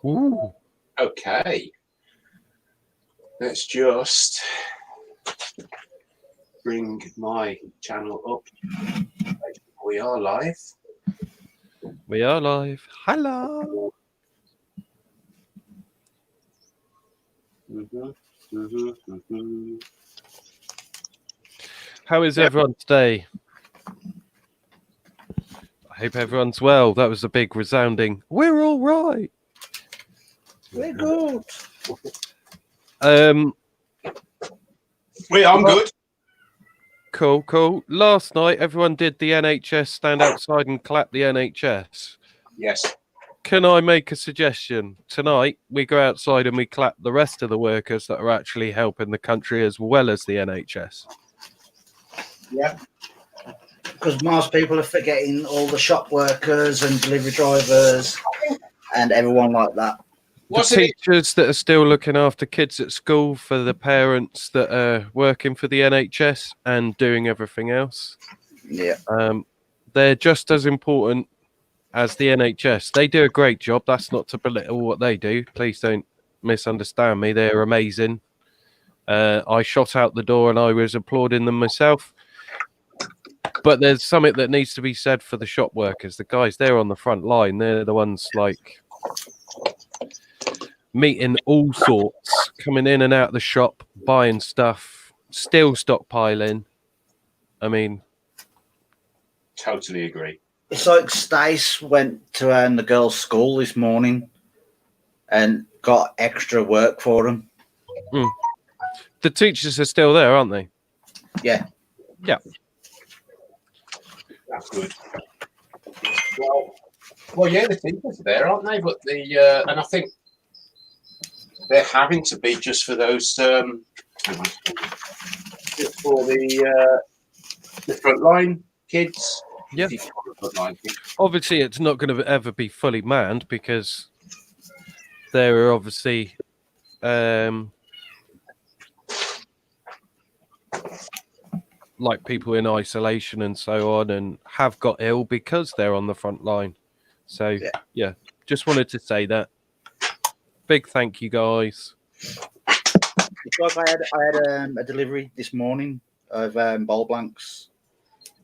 Ooh. Okay. Let's just bring my channel up. We are live. We are live. Hello. How is everyone today? I hope everyone's well. That was a big resounding, we're all right. We're good. I'm good. Cool. Last night, everyone did the NHS stand outside and clap the NHS. Yes. Can I make a suggestion? Tonight, we go outside and we clap the rest of the workers that are actually helping the country as well as the NHS. Yeah. Because most people are forgetting all the shop workers and delivery drivers and everyone like that. The teachers that are still looking after kids at school, for the parents that are working for the NHS and doing everything else. Yeah. They're just as important as the NHS. They do a great job. That's not to belittle what they do. Please don't misunderstand me. They're amazing. I shot out the door and I was applauding them myself. But there's something that needs to be said for the shop workers. The guys, they're on the front line. They're the ones like meeting all sorts, coming in and out of the shop, buying stuff, still stockpiling. I mean, totally agree. It's like Stace went to the girls' school this morning and got extra work for them. The teachers are still there, aren't they? Yeah. Yeah. That's good. Well, yeah, the teachers are there, aren't they? But and I think they're having to be just for those for the frontline kids. Yeah. Obviously, it's not going to ever be fully manned because there are obviously like people in isolation and so on, and have got ill because they're on the front line. So yeah, just wanted to say that. Big thank you, guys. It's like I had a delivery this morning of ball blanks.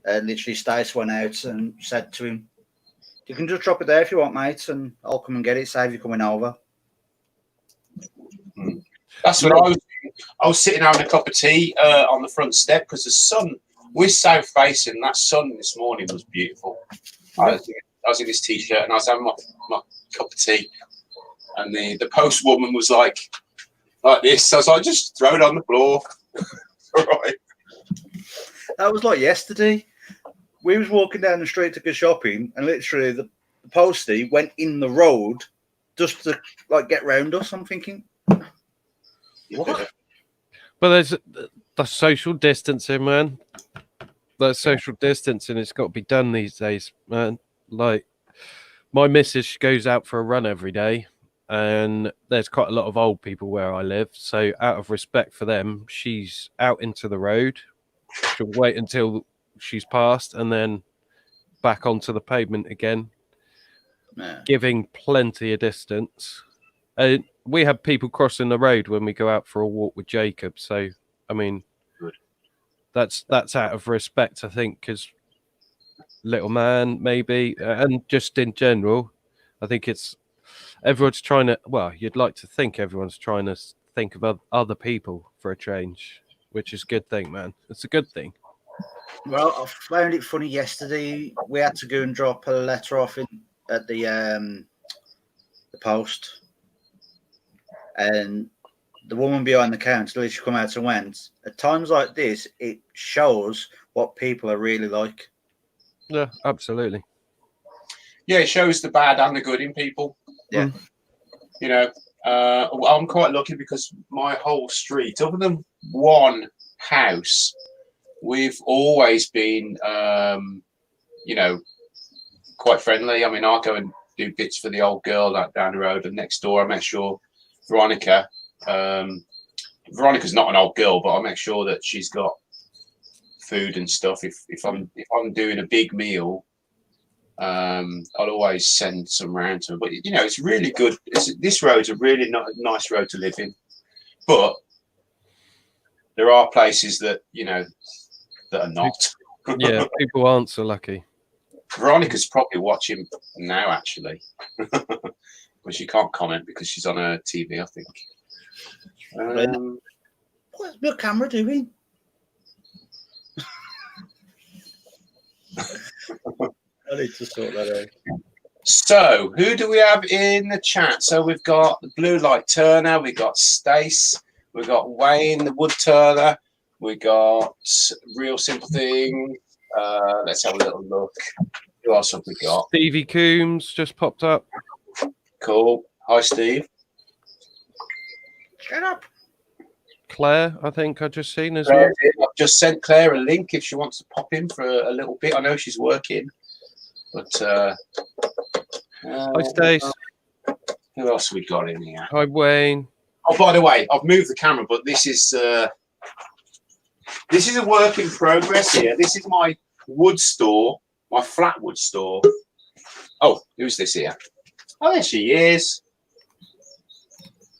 Literally, Stace went out and said to him, "You can just drop it there if you want, mate, and I'll come and get it. Save you coming over." That's what I was sitting having a cup of tea on the front step because the sun, we're south facing. That sun this morning was beautiful. I was in this t-shirt and I was having my cup of tea, and the postwoman was like this. So I was like, just throw it on the floor. All right. That was like yesterday. We was walking down the street to go shopping, and literally the postie went in the road just to like get round us. I'm thinking, what? But there's the social distancing, man. That social distancing, it's got to be done these days, man. Like, my missus goes out for a run every day, and there's quite a lot of old people where I live. So out of respect for them, she's out into the road. She'll wait until she's passed and then back onto the pavement again, giving plenty of distance. We have people crossing the road when we go out for a walk with Jacob. So, I mean, that's out of respect, I think, because little man, maybe, and just in general, I think it's everyone's trying to, well, you'd like to think everyone's trying to think of other people for a change, which is a good thing, man. It's a good thing. Well, I found it funny yesterday. We had to go and drop a letter off at the post, and the woman behind the counter, she come out and went. At times like this, it shows what people are really like. Yeah, absolutely. Yeah, it shows the bad and the good in people. Yeah. You know, I'm quite lucky because my whole street, other than one house, we've always been, you know, quite friendly. I mean, I'll go and do bits for the old girl down the road, and next door I make sure Veronica. Veronica's not an old girl, but I make sure that she's got food and stuff. If I'm doing a big meal, I'll always send some round to them. But you know, it's really good. This road's a really nice road to live in. But there are places that you know that are not. Yeah, people aren't so lucky. Veronica's probably watching now, actually, but she can't comment because she's on her TV, I think. What's your camera doing? I need to sort that out. So, who do we have in the chat? So we've got Blue Light Turner, we got Stace, we got Wayne the Wood Turner, we got Real Simple Thing. Let's have a little look. Who else have we got? Stevie Coombs just popped up. Cool. Hi, Steve. Shut up. Claire, I think I just seen as Claire, well. I've just sent Claire a link if she wants to pop in for a little bit. I know she's working, but Hi, Stace. who else have we got in here? Hi, Wayne. Oh, by the way, I've moved the camera, but this is a work in progress here. This is my wood store, my flat wood store. Oh, who's this here? Oh, there she is.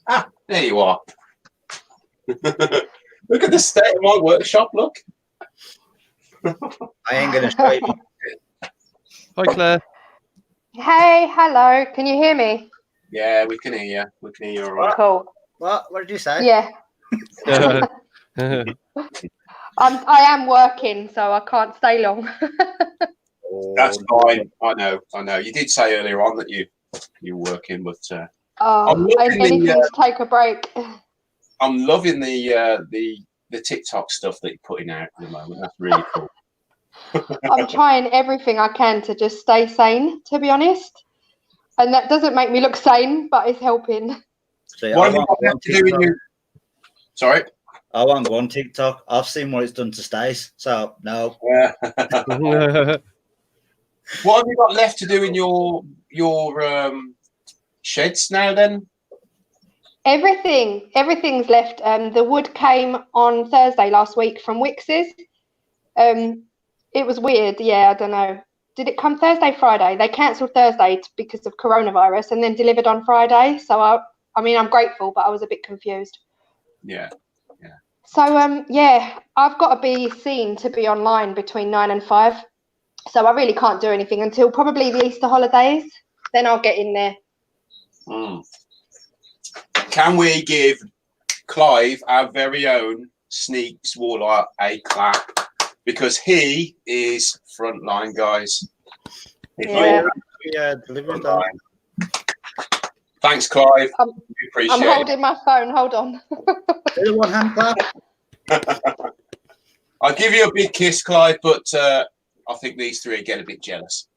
Ah, there you are. Look at the state of my workshop. Look. I ain't gonna show you. Hi, Claire. Hey, hello. Can you hear me? Yeah, we can hear you. We can hear you all right. Cool. What did you say? Yeah, Yeah. I am working, so I can't stay long. That's fine. I know. You did say earlier on that you're working, but Oh, anything to take a break. I'm loving the TikTok stuff that you're putting out at the moment. That's really cool. I'm trying everything I can to just stay sane, to be honest. And that doesn't make me look sane, but it's helping. See, What have you got left to do in your... Sorry? I won't go on TikTok. I've seen what it's done to Stace, so no. What have you got left to do in your sheds now then? Everything's left. The wood came on Thursday last week from Wix's. It was weird. Yeah, I don't know. Did it come Thursday, Friday? They cancelled Thursday because of coronavirus and then delivered on Friday. So I mean, I'm grateful, but I was a bit confused. Yeah. So yeah, I've got to be seen to be online between 9 and 5. So I really can't do anything until probably the Easter holidays. Then I'll get in there. Can we give Clive, our very own Sneaks Warlock, a clap? Because he is frontline, guys. Yeah. Delivery done. Thanks, Clive. We appreciate I'm holding my phone. Hold on. Do the one hand clap. it. I'll give you a big kiss, Clive, but I think these three get a bit jealous.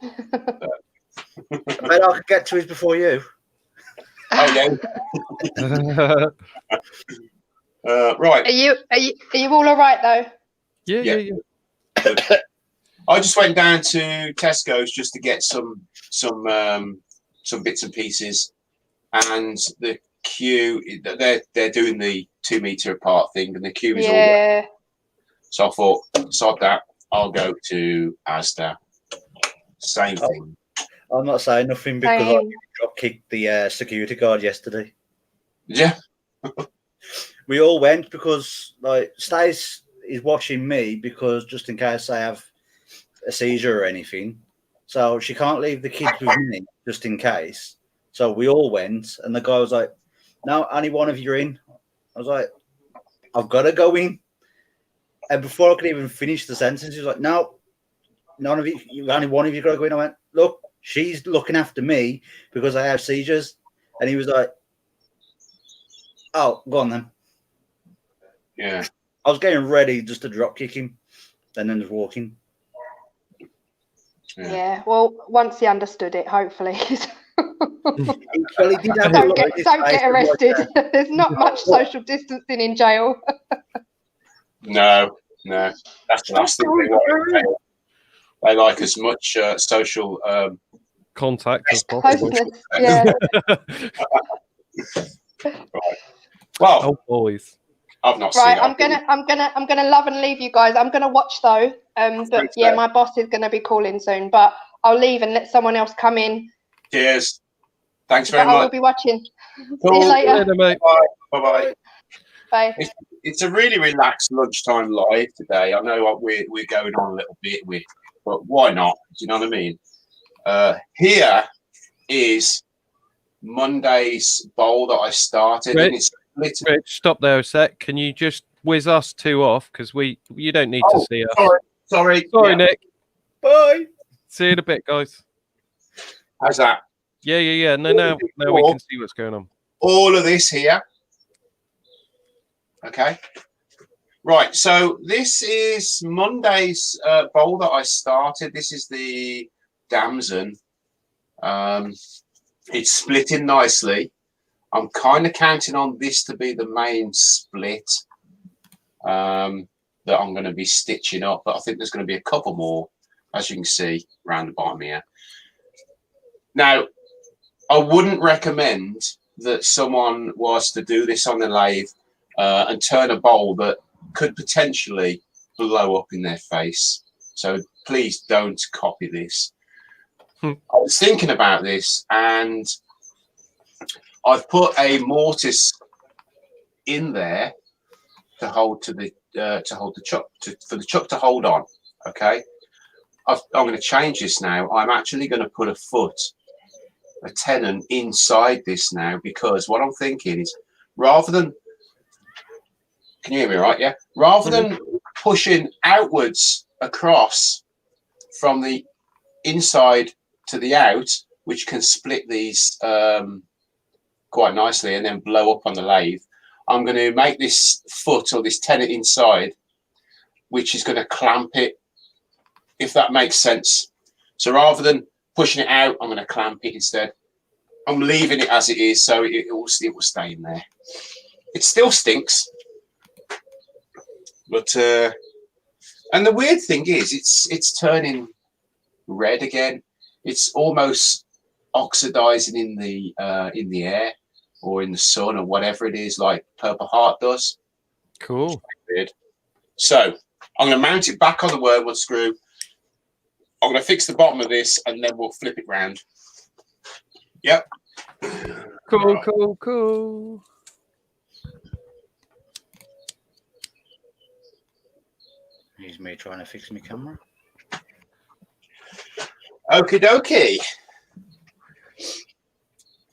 I bet I could get to it before you. Oh, yeah. Right. Are you all right though? Yeah. I just went down to Tesco's just to get some bits and pieces, and the queue. They're doing the 2 meter apart thing, and the queue is all wet. So I thought, sod that. I'll go to Asda. Same thing. I'm not saying nothing because I drop kicked the security guard yesterday. Yeah. We all went because like Stace is watching me because just in case I have a seizure or anything. So she can't leave the kids with me just in case. So we all went and the guy was like, no, only one of you are in. I was like, I've got to go in. And before I could even finish the sentence, he was like, no, none of you, only one of you got to go in. I went, look, she's looking after me because I have seizures. And he was like, oh, go on then. Yeah. I was getting ready just to drop kick him and then just walking. Yeah, well, once he understood it, hopefully. Well, he did have don't get arrested. There's not much social distancing in jail. No. That's the last thing they want. They like as much social contact as possible. Closeness, yeah. Right. Well, Oh, boys. I've not Right, seen it. I'm gonna love and leave you guys. I'm gonna watch though. But yeah, my boss is gonna be calling soon. But I'll leave and let someone else come in. Cheers. Thanks very But I will much. be watching. Cool. See you later. Later, mate. Bye-bye. Bye. It's a really relaxed lunchtime live today. I know what we're going on a little bit with, but why not? Do you know what I mean? Here is Monday's bowl that I started, and it's split. Rich, stop there a sec. Can you just whiz us two off? Because you don't need to see us. Sorry, Sorry, yeah. Nick. Bye. See you in a bit, guys. How's that? Yeah. No, now we can see what's going on. All of this here. Okay. Right. So this is Monday's bowl that I started. This is the Damson. It's splitting nicely. I'm kind of counting on this to be the main split that I'm going to be stitching up, but I think there's going to be a couple more, as you can see around the bottom here. Now, I wouldn't recommend that someone was to do this on the lathe and turn a bowl that could potentially blow up in their face. So please don't copy this. I was thinking about this, and I've put a mortise in there to hold to the chuck for the chuck to hold on. Okay, I'm going to change this now. I'm actually going to put a tenon inside this now, because what I'm thinking is, rather than, can you hear me right? Yeah. Rather than pushing outwards across from the inside to the out, which can split these quite nicely and then blow up on the lathe, I'm going to make this foot or this tenon inside, which is going to clamp it, if that makes sense. So rather than pushing it out, I'm going to clamp it instead. I'm leaving it as it is, so it will stay in there. It still stinks, but and the weird thing is, it's turning red again. It's almost oxidizing in the air or in the sun or whatever it is, like Purple Heart does. Cool. Weird. So I'm going to mount it back on the wormwood screw. I'm going to fix the bottom of this, and then we'll flip it round. Yep. Cool, Right. cool. Here's me trying to fix my camera. Okie dokie.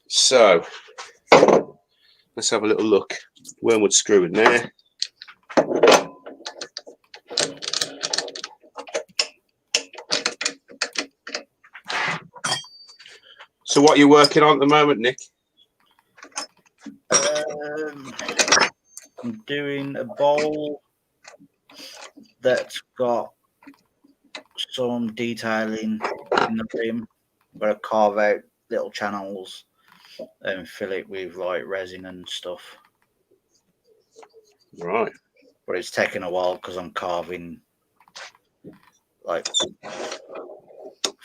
So let's have a little look. Wormwood screw in there. So what are you working on at the moment, Nick? I'm doing a bowl that's got some detailing in the rim. I'm going to carve out little channels and fill it with like resin and stuff. Right. But it's taking a while because I'm carving like, I think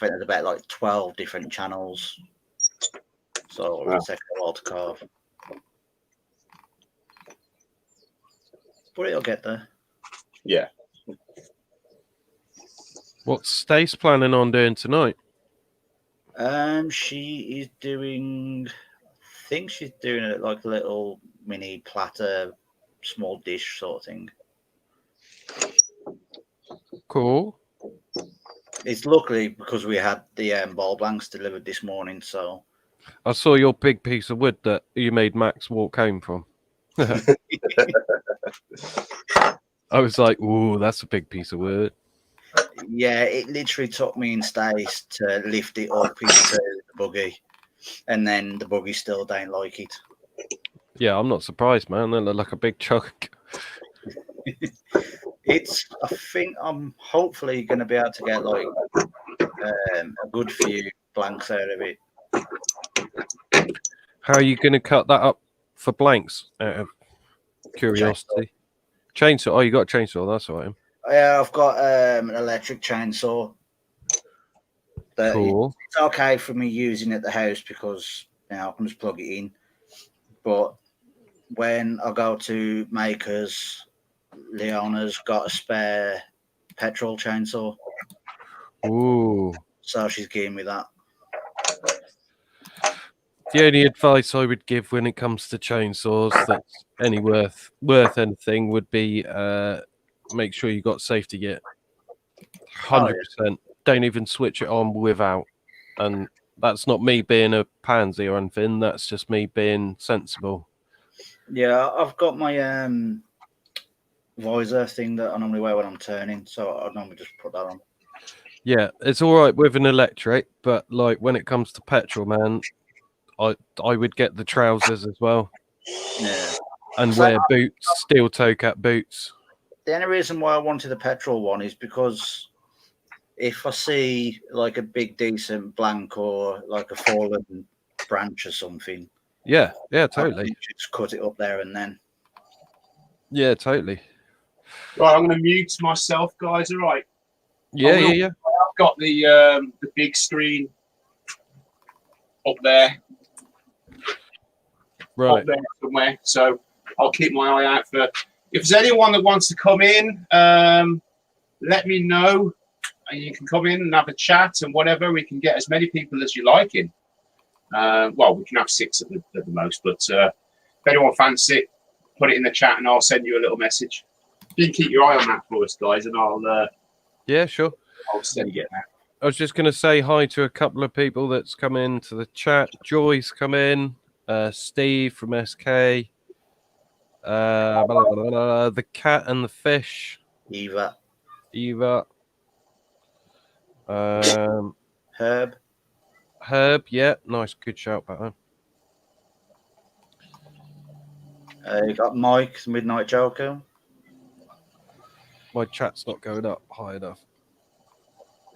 there's about like 12 different channels. So it'll take a while to carve. But it'll get there. Yeah. What's Stace planning on doing tonight? She is doing, I think she's doing it like a little mini platter, small dish sort of thing. Cool. It's luckily because we had the ball blanks delivered this morning, so I saw your big piece of wood that you made Max walk home from. I was like, ooh, that's a big piece of wood. yeah, it literally took me and Stace to lift it up into the buggy, and then the buggy still don't like it. Yeah, I'm not surprised, man. They look like a big chunk. I think I'm hopefully going to be able to get like a good few blanks out of it. How are you going to cut that up for blanks? Out of curiosity. Chainsaw. Oh, you got a chainsaw. That's all right. Yeah, I've got an electric chainsaw. Cool. It's okay for me using at the house because I can just plug it in. But when I go to Makers, Leona's got a spare petrol chainsaw, Ooh. so she's giving me that. The only advice I would give when it comes to chainsaws that's any worth anything would be make sure you got safety gear. 100%. Don't even switch it on without. And that's not me being a pansy or anything. That's just me being sensible. Yeah, I've got my visor thing that I normally wear when I'm turning, so I normally just put that on. Yeah, it's all right with an electric, but like when it comes to petrol, man, I would get the trousers as well. Yeah. And So- wear boots, steel toe cap boots. The only reason why I wanted the petrol one is because if I see like a big decent blank or like a fallen branch or something, Yeah, I totally. can just cut it up there and then. Yeah, totally. Right, I'm going to mute myself, guys. All right. Yeah. I've got the big screen up there. Right. Up there somewhere. So I'll keep my eye out for. If there's anyone that wants to come in, let me know. And you can come in and have a chat and whatever. We can get as many people as you like in. Well, we can have 6 at the most, but if anyone fancies it, put it in the chat and I'll send you a little message. You can keep your eye on that for us, guys, and Yeah, sure. I'll send you that. I was just going to say hi to a couple of people that's come into the chat. Joy's come in. Steve from SK. The cat and the fish. Eva. Herb. Yeah, nice, good shout back then. You got Mike, the Midnight Joker. My chat's not going up high enough.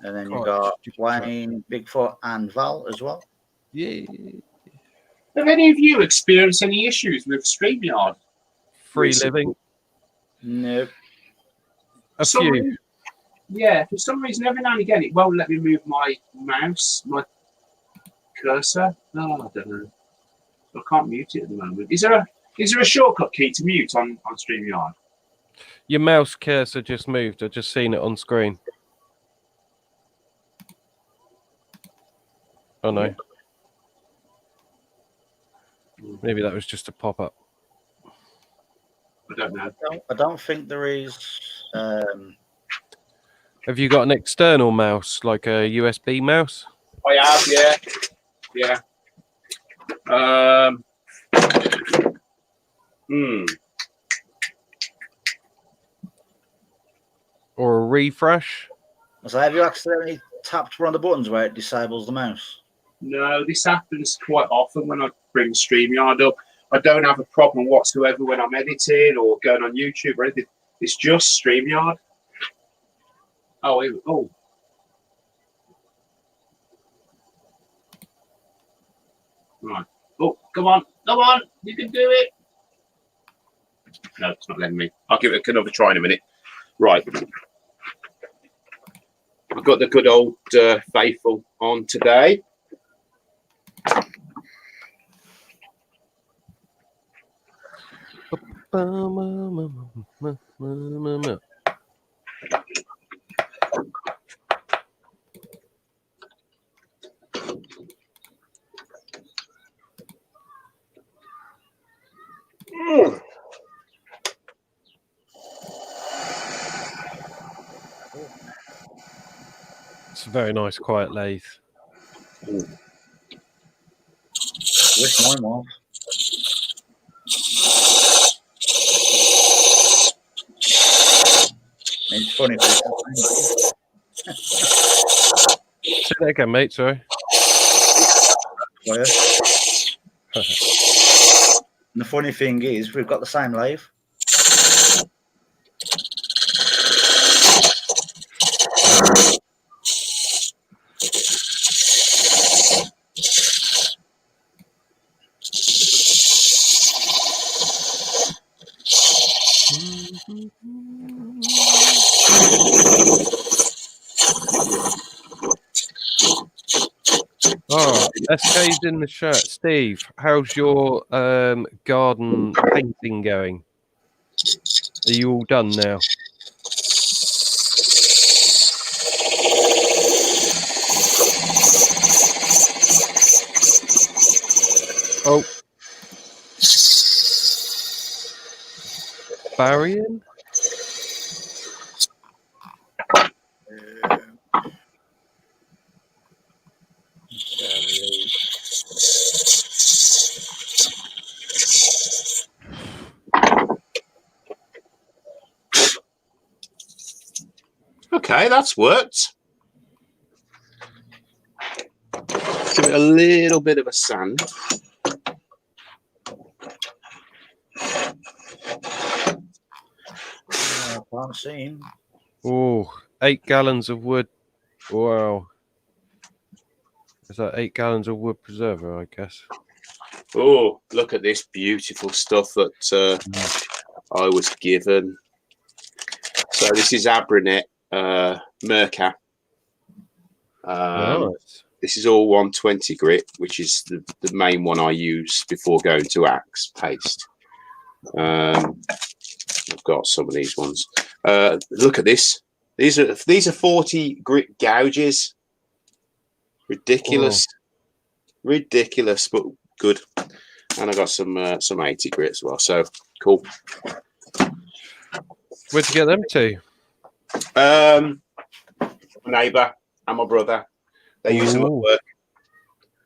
And then you Oh, got stupid Wayne, Bigfoot, and Val as well. Yeah. Have any of you experienced any issues with StreamYard? Free Recently? living. Nope. A few. Yeah, for some reason, every now and again, it won't let me move my mouse, my cursor. No, I don't know. I can't mute it at the moment. Is there a shortcut key to mute on StreamYard? Your mouse cursor just moved. I've just seen it on screen. Oh no. Maybe that was just a pop-up. I don't know. I don't think there is. Have you got an external mouse, like a USB mouse? I have, yeah. Or a refresh? So have you accidentally tapped one of the buttons where it disables the mouse? No, this happens quite often when I bring StreamYard up. I don't have a problem whatsoever when I'm editing or going on YouTube or anything. It's just StreamYard. Oh. Right. Oh, come on. You can do it. No, it's not letting me. I'll give it another try in a minute. Right. I've got the good old faithful on today. It's a very nice, quiet lathe. Wish mine was. It's funny. Say that again, mate. Sorry. And the funny thing is, we've got the same lathe. Oh, SK's in the shirt. Steve, how's your garden painting going? Are you all done now? Oh. Barry in? Okay, that's worked. Give it a little bit of a sand. I can't see him. Oh, 8 gallons of wood. Wow. Is that 8 gallons of wood preserver, I guess? Oh, look at this beautiful stuff that I was given. So this is Abranet Merca. Nice. This is all 120 grit, which is the main one I use before going to Axe paste. I've got some of these ones. Look at this. These are 40 grit gouges. Ridiculous. Whoa. Ridiculous, but good. And I got some 80 grit as well. So cool. Where'd you get them to? My neighbour and my brother. They use them at work.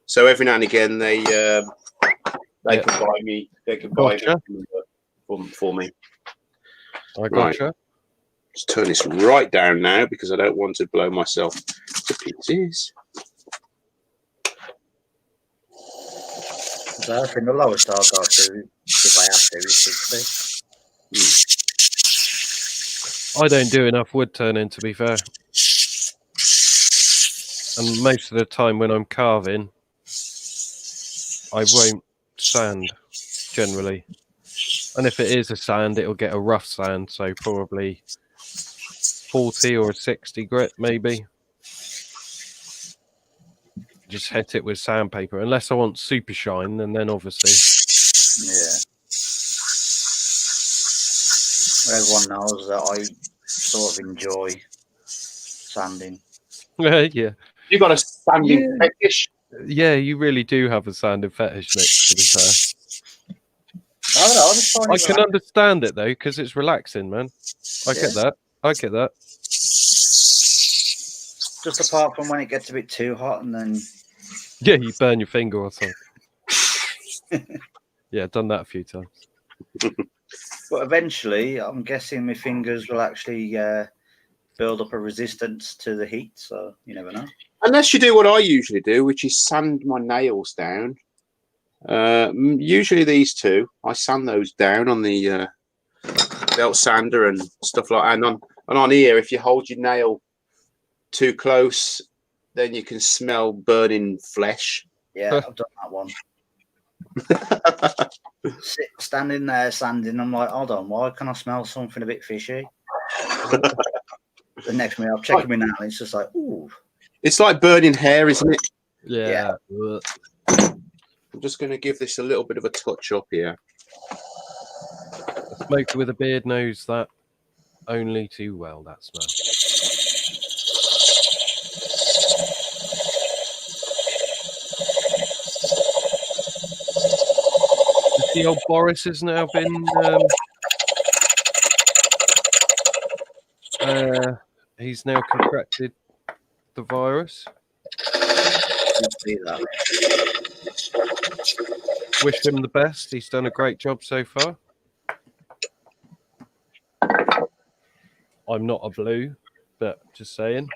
So every now and again they can buy me. They can buy them for me. I gotcha. Right. Let's turn this right down now because I don't want to blow myself to pieces. So I think the lowest I'll go to, if I have to, is 60. I don't do enough wood turning, to be fair. And most of the time when I'm carving, I won't sand, generally. And if it is a sand, it'll get a rough sand, so probably 40 or 60 grit, maybe. Just hit it with sandpaper, unless I want super shine, and then obviously. Yeah. Everyone knows that I sort of enjoy sanding. Yeah. You got a sanding fetish? Yeah, you really do have a sanding fetish, Nick, to be fair. I don't know, I can understand it, though, because it's relaxing, man. I get that. Just apart from when it gets a bit too hot and then... Yeah, you burn your finger or something. Yeah, done that a few times. But eventually, I'm guessing my fingers will actually build up a resistance to the heat, so you never know. Unless you do what I usually do, which is sand my nails down. Usually these two, I sand those down on the belt sander and stuff like that. And on here, if you hold your nail too close, then you can smell burning flesh. Yeah, I've done that one. Standing there sanding, I'm like, hold on, why can I smell something a bit fishy? The next minute I'm checking my nail and it's just like, ooh. It's like burning hair, isn't it? Yeah. I'm just going to give this a little bit of a touch up here. A smoker with a beard knows that only too well, that smell. The old Boris has now been he's now contracted the virus. Wish him the best. He's done a great job so far. I'm not a blue, but just saying.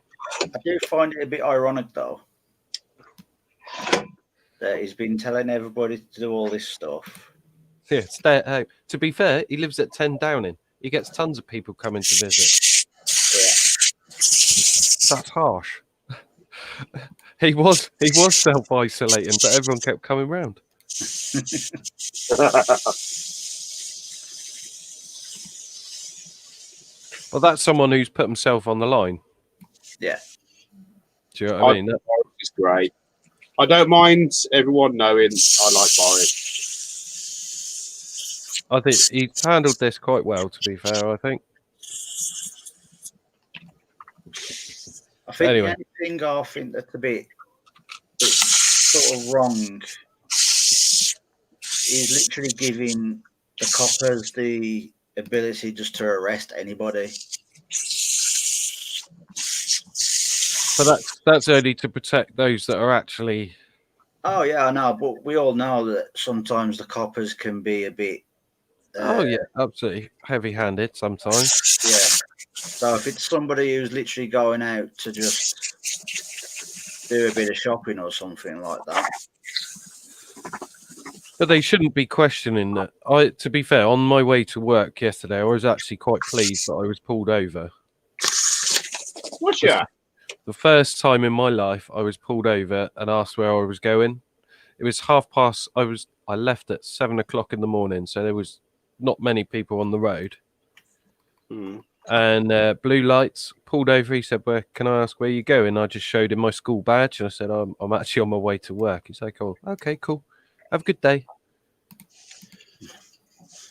I do find it a bit ironic though that he's been telling everybody to do all this stuff. Yeah, stay at home. To be fair, he lives at 10 Downing. He gets tons of people coming to visit. Yeah. That's harsh. He was self-isolating, but everyone kept coming round. Well, that's someone who's put himself on the line. Yeah. Do you know what I mean? It's great. I don't mind everyone knowing I like Boris. I think he's handled this quite well, to be fair. I think. I think Anyway. the only thing I think that's a bit sort of wrong is literally giving the coppers the ability just to arrest anybody. But that's only to protect those that are actually. Oh yeah, I know, but we all know that sometimes the coppers can be a bit. Oh yeah, absolutely heavy-handed sometimes. Yeah. So if it's somebody who's literally going out to just do a bit of shopping or something like that. But they shouldn't be questioning that. To be fair, on my way to work yesterday, I was actually quite pleased that I was pulled over. What's ya? The first time in my life I was pulled over and asked where I was going. It was past. I left at 7 o'clock in the morning, so there was not many people on the road. Mm. And blue lights, pulled over. He said, "Where can I ask where you going?" I just showed him my school badge and I said, I'm actually on my way to work. He's like, "Oh, okay, cool. Have a good day."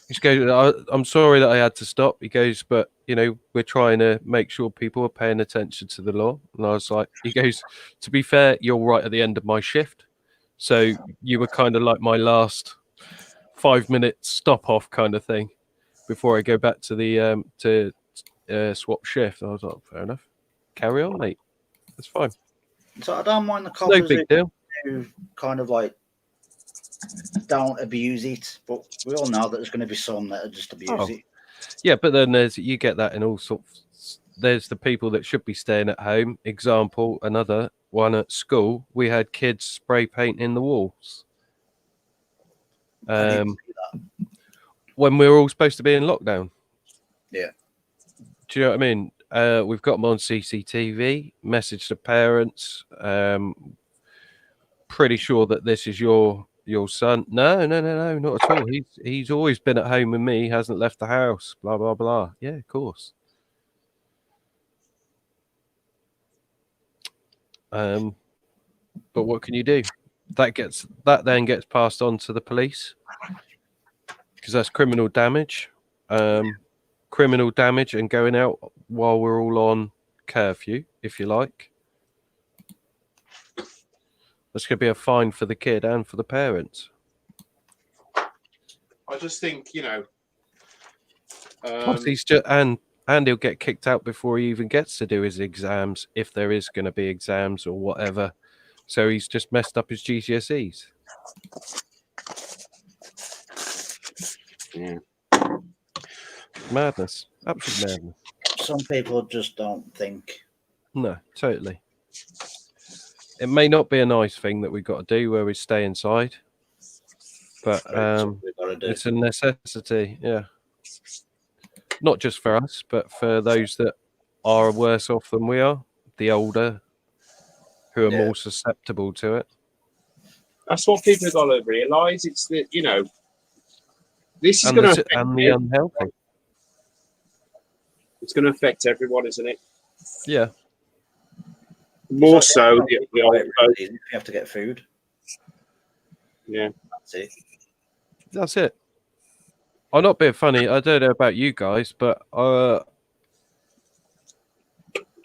He goes, "I'm sorry that I had to stop." He goes, "But we're trying to make sure people are paying attention to the law." And I was like, he goes, "To be fair, you're right at the end of my shift. So you were kind of like my last 5-minute stop off kind of thing before I go back to the swap shift." I was like, "Fair enough. Carry on, mate. That's fine. So I don't mind the No coppers big deal." who kind of like don't abuse it, but we all know that there's going to be some that just abuse it. Yeah, but then you get that in all sorts. There's the people that should be staying at home. Example, another one at school. We had kids spray painting the walls. I didn't see that. When we were all supposed to be in lockdown. Yeah. Do you know what I mean? We've got them on CCTV. Message to parents. Pretty sure that this is your son. No, not at all. He's always been at home with me. He hasn't left the house. Blah blah blah. Yeah, of course. But what can you do? That then gets passed on to the police because that's criminal damage. Criminal damage and going out while we're all on curfew, if you like. That's going to be a fine for the kid and for the parents. I just think, Plus he's just, and he'll get kicked out before he even gets to do his exams, if there is going to be exams or whatever. So he's just messed up his GCSEs. Yeah. Madness. Absolute madness. Some people just don't think. No, totally. It may not be a nice thing that we've got to do where we stay inside, but it's a necessity, yeah. Not just for us, but for those that are worse off than we are, the older, who are more susceptible to it. That's what people have got to realise. It's that, this is going to affect and the unhealthy. It's going to affect everyone, isn't it? Yeah. More so, you have to get food. Yeah, that's it. That's it. I'm not being funny. I don't know about you guys, but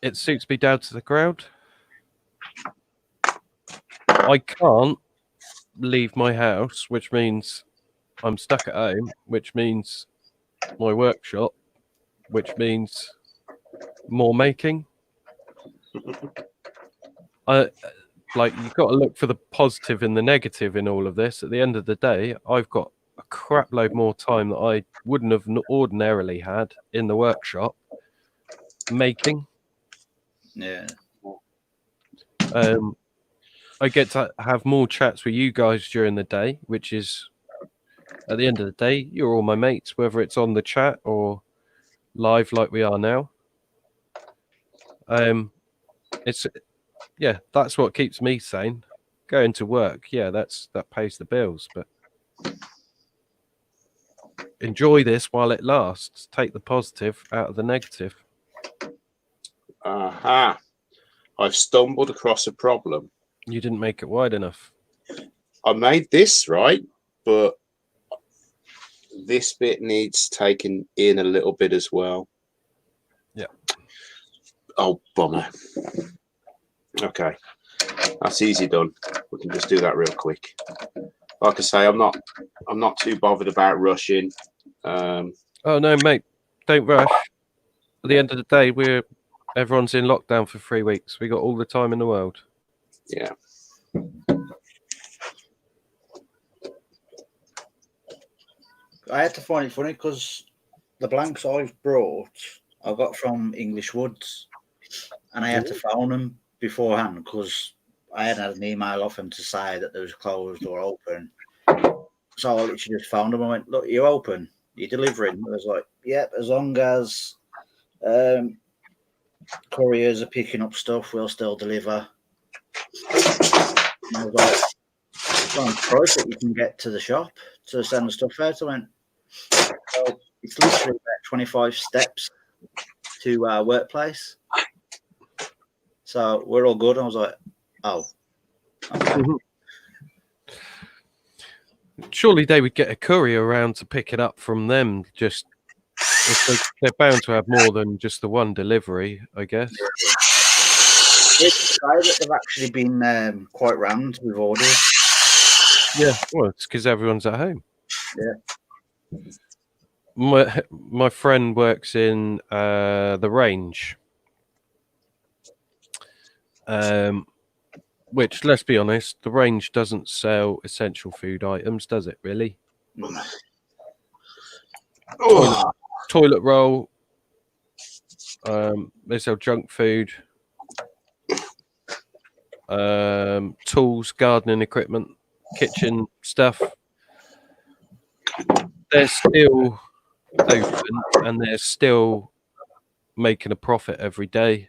it suits me down to the ground. I can't leave my house, which means I'm stuck at home, which means my workshop, which means more making. You've got to look for the positive and the negative in all of this. At the end of the day, I've got a crap load more time that I wouldn't have ordinarily had in the workshop making. Yeah. I get to have more chats with you guys during the day, which is, at the end of the day, you're all my mates, whether it's on the chat or live like we are now. That's what keeps me sane. Going to work, that pays the bills, but enjoy this while it lasts. Take the positive out of the negative. Aha. I've stumbled across a problem. You didn't make it wide enough. I made this right, but this bit needs taken in a little bit as well. Yeah. Oh, bummer. Okay, that's easy done. We can just do that real quick. Like I say, I'm not too bothered about rushing. Oh no, mate, don't rush. At the end of the day, everyone's in lockdown for 3 weeks. We got all the time in the world. Yeah. I had to find it funny because the blanks I've brought, I got from English Woods, and I had to phone them beforehand because I hadn't had an email off them to say that they was closed or open. So I literally just phoned them. I went, "Look, you're open. You're delivering." I was like, "Yep, as long as couriers are picking up stuff, we'll still deliver." And I was like, "I'm surprised that you can get to the shop to send the stuff out." I went, "Well, it's literally about 25 steps to our workplace. So we're all good." I was like, "Oh, okay." Surely they would get a courier around to pick it up from them. Just if they're bound to have more than just the one delivery, I guess. It's that they've actually been quite rammed with orders. Yeah, well, it's because everyone's at home. Yeah. My friend works in the range, which, let's be honest, the range doesn't sell essential food items, does it? Really? Toilet roll. They sell junk food, tools, gardening equipment, kitchen stuff. They're still open and they're still making a profit every day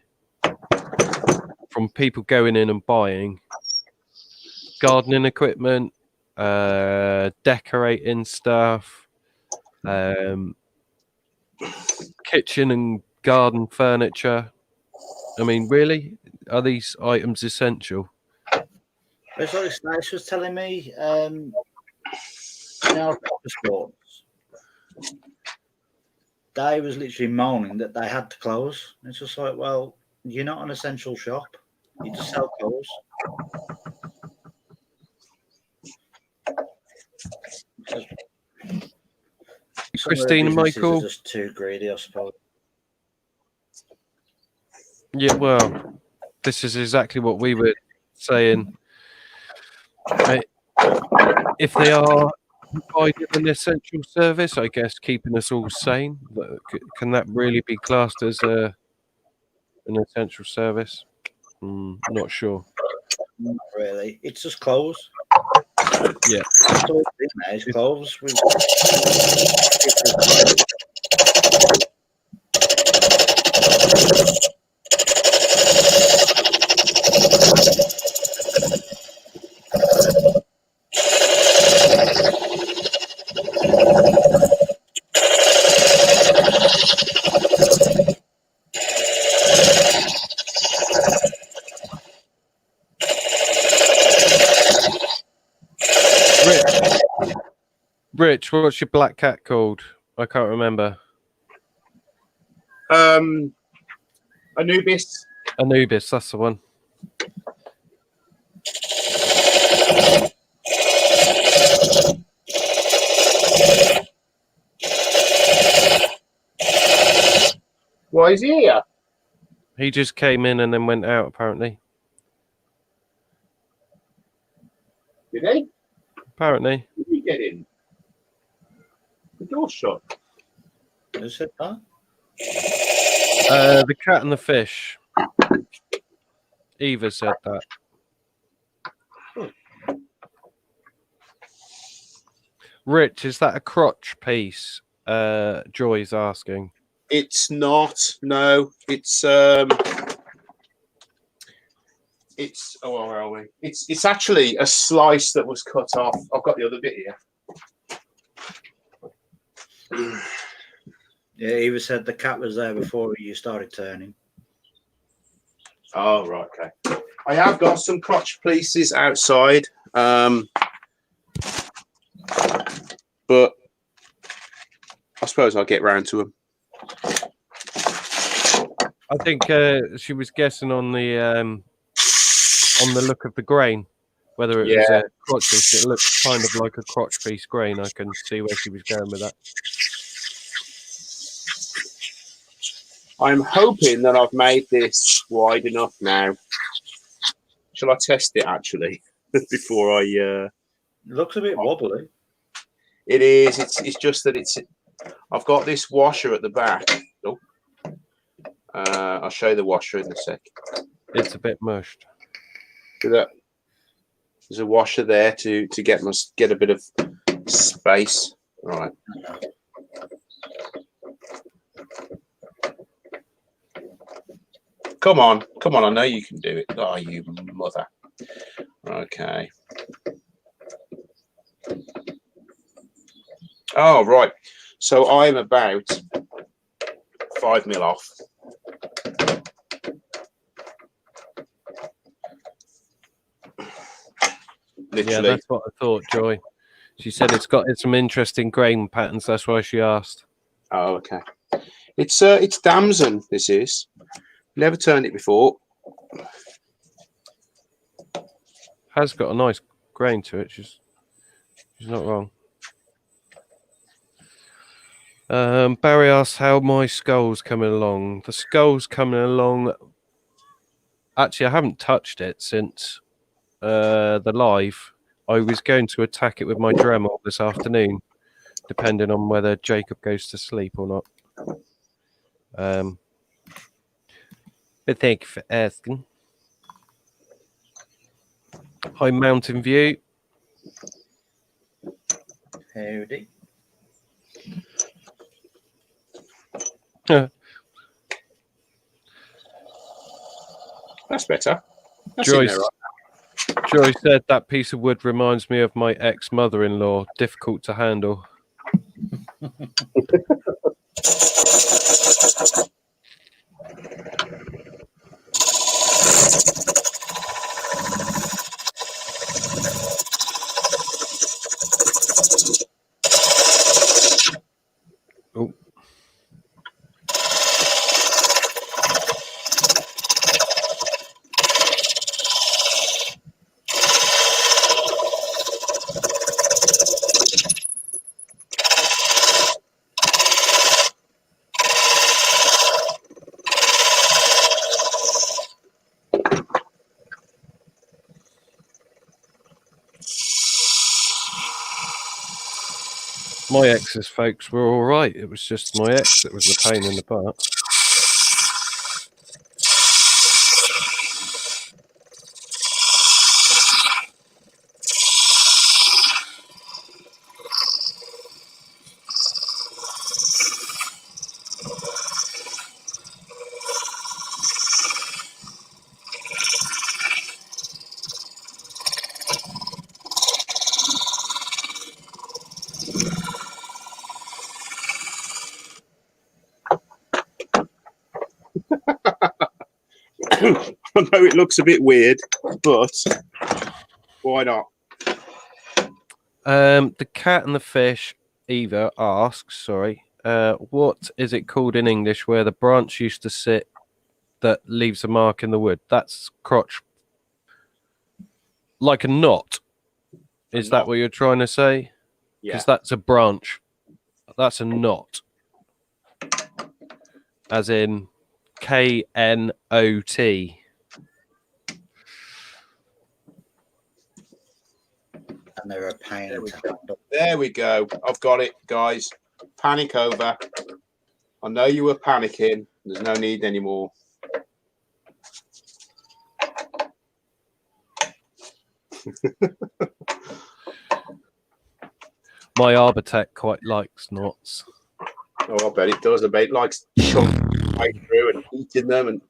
from people going in and buying gardening equipment, decorating stuff, kitchen and garden furniture. I mean, really, are these items essential? It's like Snace was telling me, in our sports, they was literally moaning that they had to close. It's just like, well, you're not an essential shop. You just sell clothes. Christine and Michael? Are just too greedy, I suppose. Yeah, well, this is exactly what we were saying. If they are providing an essential service, I guess keeping us all sane, can that really be classed as an essential service? Not sure. Not really. It's just clothes. Yeah. That's all it's in there is clothes. Rich, what's your black cat called? I can't remember. Anubis. Anubis, that's the one. Why is he here? He just came in and then went out, apparently. Did he? Apparently. Did he get in? The door's shut. Who said that? The cat and the fish. Eva said that. Rich, is that a crotch piece? Joy's asking. It's not. No, it's where are we? It's actually a slice that was cut off. I've got the other bit here. Yeah, Eva said the cat was there before you started turning. Oh right, okay. I have got some crotch pieces outside, but I suppose I'll get round to them. I think she was guessing on the look of the grain, whether it was a crotch piece. It looked kind of like a crotch piece grain. I can see where she was going with that. I'm hoping that I've made this wide enough now. Shall I test it actually before I? It looks a bit wobbly. It is. It's just that I've got this washer at the back. Oh. I'll show you the washer in a sec. It's a bit mushed. See that? There's a washer there to get a bit of space. All right. Come on. I know you can do it. Oh, you mother. Okay. Oh, right. So I'm about 5 mil off. Literally. Yeah, that's what I thought, Joy. She said it's got some interesting grain patterns. That's why she asked. Oh, okay. It's damson. This is. Never turned it before. Has got a nice grain to it. She's not wrong. Barry asks how my skull's coming along. The skull's coming along. Actually, I haven't touched it since the live. I was going to attack it with my Dremel this afternoon, depending on whether Jacob goes to sleep or not. But thank you for asking. Hi, Mountain View. Howdy. That's better. That's Joyce, in there, right? Joy said that piece of wood reminds me of my ex-mother-in-law. Difficult to handle. Oh. My ex's folks were all right. It was just my ex that was the pain in the butt. I know it looks a bit weird, but why not? The cat and the fish, Eva asks, sorry, what is it called in English where the branch used to sit that leaves a mark in the wood? That's crotch. Like a knot. Is that what you're trying to say? Yeah. Because that's a branch. That's a knot. As in KNOT. And they're a pain to handle. There we go. I've got it, guys. Panic over. I know you were panicking. There's no need anymore. My Arbortech quite likes knots. Oh, I bet it does. I bet it likes chunking right through and eating them. And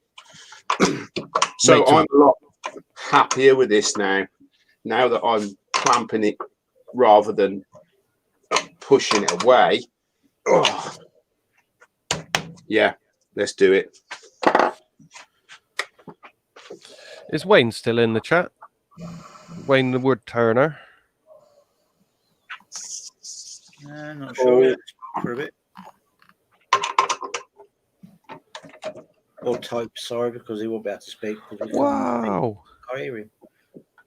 so I'm a lot happier with this now. Now that I'm clamping it rather than pushing it away. Oh. Yeah, let's do it. Is Wayne still in the chat? Wayne the Wood Turner. Not sure yet. For a bit. Or type, sorry, because he won't be able to speak. Wow. I hear him.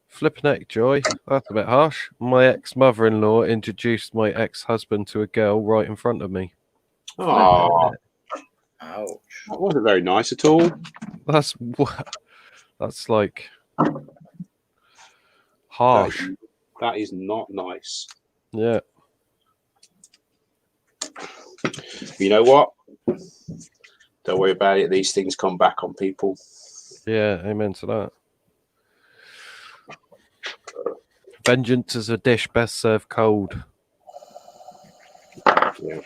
Flipping heck, Joy. That's a bit harsh. My ex-mother-in-law introduced my ex-husband to a girl right in front of me. Oh, Ouch. that wasn't very nice at all. That's like harsh. That is not nice. Yeah. You know what? Don't worry about it. These things come back on people. Yeah, amen to that. Vengeance is a dish best served cold. Yeah.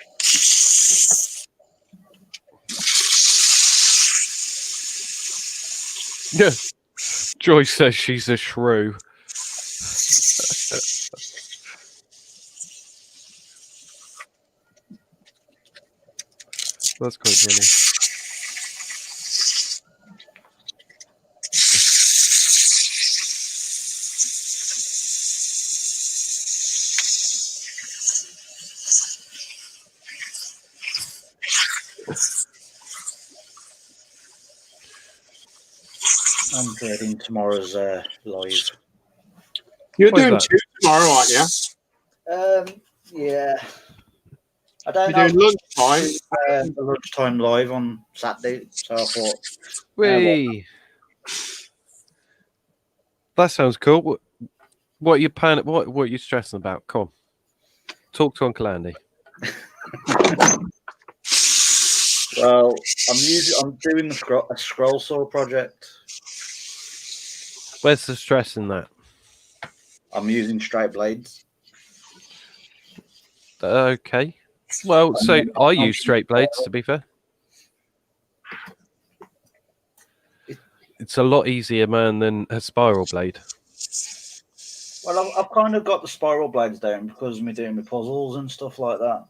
Yeah. Joy says she's a shrew. That's quite funny. I'm dreading tomorrow's live. You're Why is doing that? 2 tomorrow, aren't you? Yeah. I don't You're know. doing lunchtime. The lunchtime live on Saturday, so I thought. Whee! That sounds cool. What are you planning? What are you stressing about? Come on. Talk to Uncle Andy. Well, I'm doing a scroll saw project. Where's the stress in that? I'm using straight blades. Okay. Well, so I use straight blades, to be fair. It's a lot easier, man, than a spiral blade. Well, I've kind of got the spiral blades down because I'm doing my puzzles and stuff like that.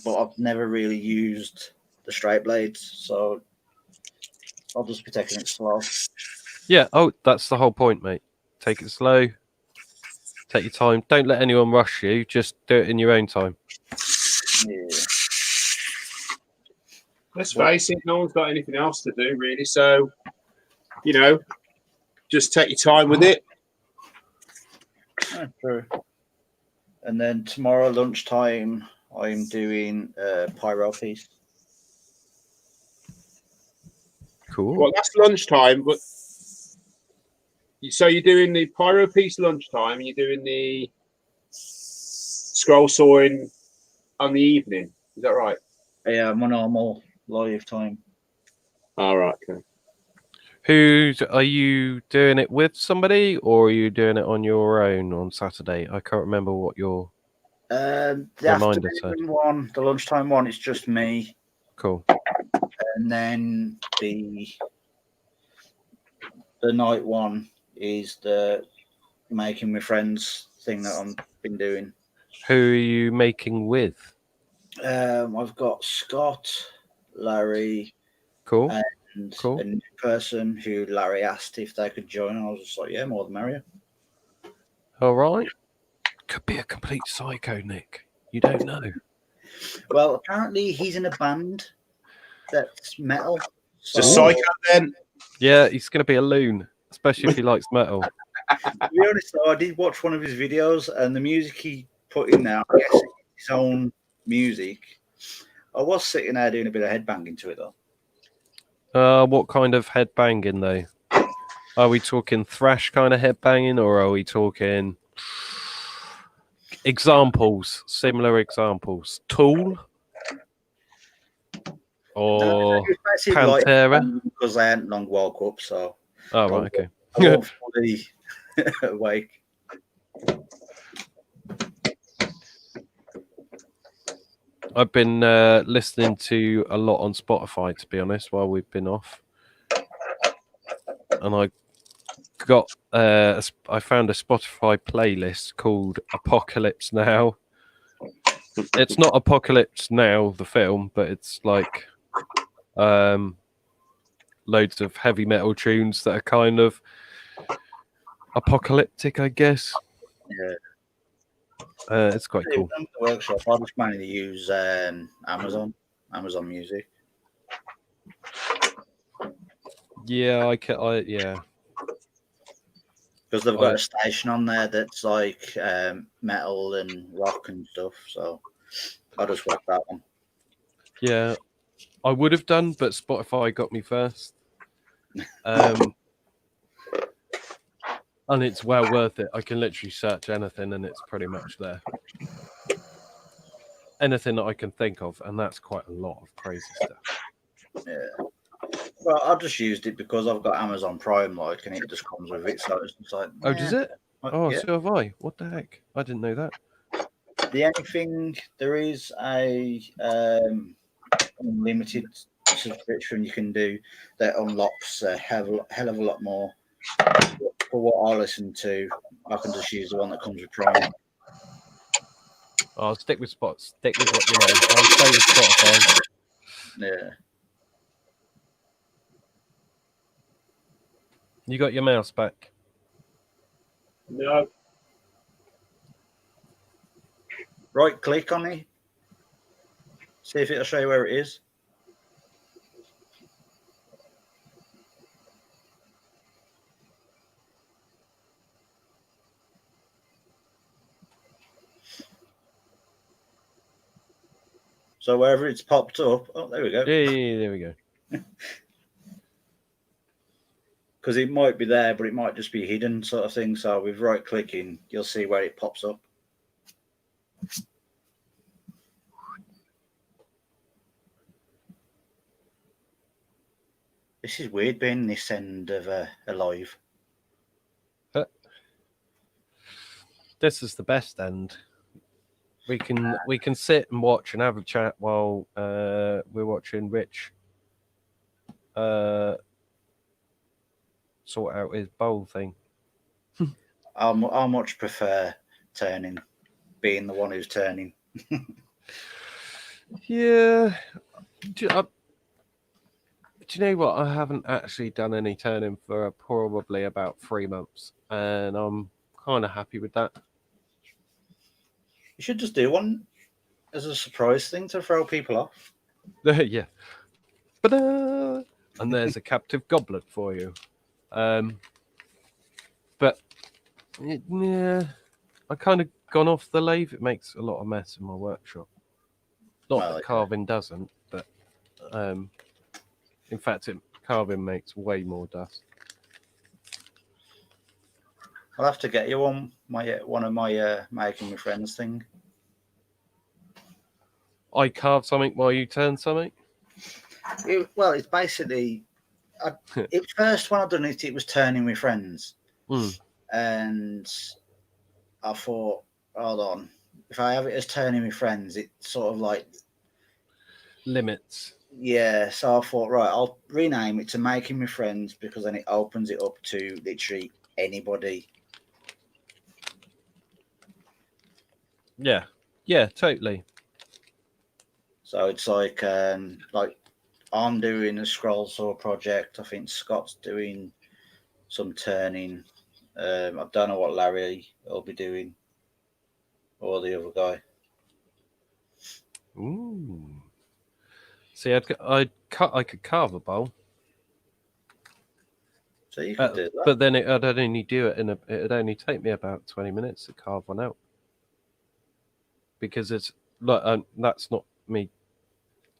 But I've never really used the straight blades, so I'll just be taking it slow. Yeah. Oh, that's the whole point, mate. Take it slow. Take your time. Don't let anyone rush you. Just do it in your own time. Yeah. Let's face it, no one's got anything else to do, really. So, you know, just take your time with it. Oh, true. And then tomorrow lunchtime, I'm doing a pyro piece. Cool. Well, that's lunchtime, but so you're doing the pyro piece lunchtime, and you're doing the scroll sawing on the evening. Is that right? Yeah, my normal live time. All right. Okay. Are you doing it with somebody, or are you doing it on your own on Saturday? I can't remember what your The reminder afternoon said. one, the lunchtime one, it's just me. Cool. And then the night one is the making with friends thing that I've been doing. Who are you making with? I've got Scott, Larry, Cool. and Cool. a new person who Larry asked if they could join. And I was just like, yeah, more the merrier. All right. Could be a complete psycho, Nick. You don't know. Well, apparently he's in a band that's metal. So psycho then. Yeah, he's going to be a loon, especially if he likes metal. To be honest, though, I did watch one of his videos, and the music he put in there, I guess his own music. I was sitting there doing a bit of headbanging to it, though. What kind of head banging though? Are we talking thrash kind of head banging, or are we talking examples? Similar examples. Tool or Pantera? Because I hadn't long woke up, so. Oh right, okay. I won't fully awake. I've been listening to a lot on Spotify, to be honest, while we've been off, and I found a Spotify playlist called Apocalypse Now. It's not Apocalypse Now, the film, but it's like loads of heavy metal tunes that are kind of apocalyptic, I guess. Yeah. It's quite cool. The workshop, I just mainly use Amazon Music. Yeah, yeah. Because they've got a station on there that's like metal and rock and stuff. So I just whack that one. Yeah, I would have done, but Spotify got me first. And it's well worth it. I can literally search anything and it's pretty much there. Anything that I can think of, and that's quite a lot of crazy stuff. Yeah. Well, I just used it because I've got Amazon Prime, like, and it just comes with it. So it's just like, Oh, does it? Oh, yeah. so have I. What the heck? I didn't know that. The only thing, there is a unlimited subscription you can do that unlocks a hell of a lot more. For what I listen to, I can just use the one that comes with Prime. I'll stick with Spots. Stick with what you know. I'll stay with Spotify. Yeah. You got your mouse back? No. Right click on it. See if it'll show you where it is. So wherever it's popped up, oh, there we go. Yeah, there we go. Because it might be there, but it might just be hidden, sort of thing. So with right clicking, you'll see where it pops up. This is weird being this end of a live. This is the best end. We can sit and watch and have a chat while we're watching Rich sort out his bowl thing. I much prefer being the one who's turning. Yeah. Do you know what? I haven't actually done any turning for probably about 3 months, and I'm kind of happy with that. You should just do one as a surprise thing to throw people off. Yeah. And there's a captive goblet for you. But yeah, I kind of gone off the lathe. It makes a lot of mess in my workshop. Not that carving doesn't, but in fact, carving makes way more dust. I'll have to get you one of my making with friends thing. I carve something while you turn something. It's basically. At first, when I done it, it was turning with friends, and I thought, hold on, if I have it as turning with friends, it sort of like limits. Yeah, so I thought, right, I'll rename it to Making with Friends because then it opens it up to literally anybody. Yeah, totally. So it's like I'm doing a scroll saw project. I think Scott's doing some turning. I don't know what Larry will be doing or the other guy. Ooh. See, I could carve a bowl. So you could do that. But then I'd only do it it'd only take me about 20 minutes to carve one out. Because it's like that's not me.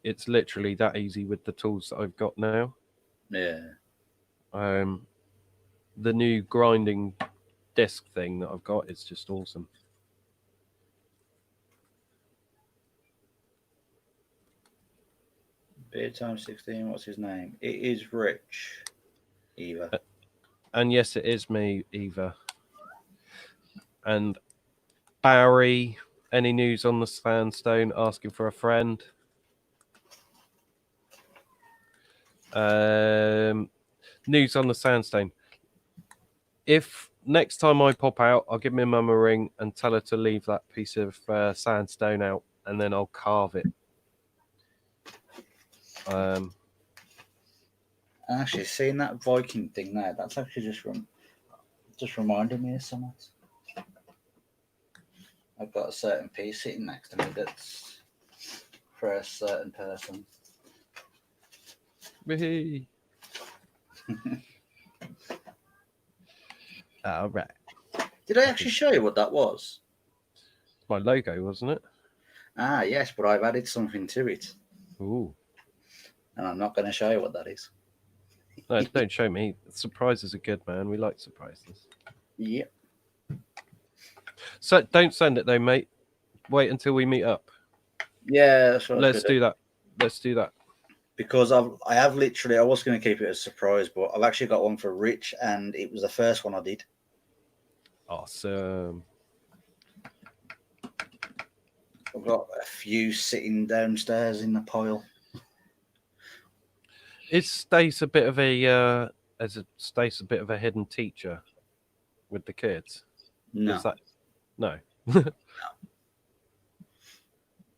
It's literally that easy with the tools that I've got now. Yeah. The new grinding disc thing that I've got is just awesome. Beer time 16. What's his name? It is Rich. Eva. And yes, it is me, Eva. And Barry. Any news on the sandstone? Asking for a friend. News on the sandstone. If next time I pop out, I'll give my mum a ring and tell her to leave that piece of sandstone out, and then I'll carve it. Actually, seeing that Viking thing there, that's actually just from. Just reminded me of something. I've got a certain piece sitting next to me that's for a certain person. Whee! All right. Did I actually show you what that was? My logo, wasn't it? Ah, yes, but I've added something to it, Ooh. and I'm not going to show you what that is. No, don't show me. Surprises are good, man. We like surprises. Yep. So don't send it though, mate. Wait until we meet up. Yeah, that's what I was Let's gonna do that. Let's do that. Because I have literally, I was going to keep it as a surprise, but I've actually got one for Rich, and it was the first one I did. Awesome. I've got a few sitting downstairs in the pile. Is Stace a bit of a Stace a bit of a hidden teacher with the kids? No, Is that no? Is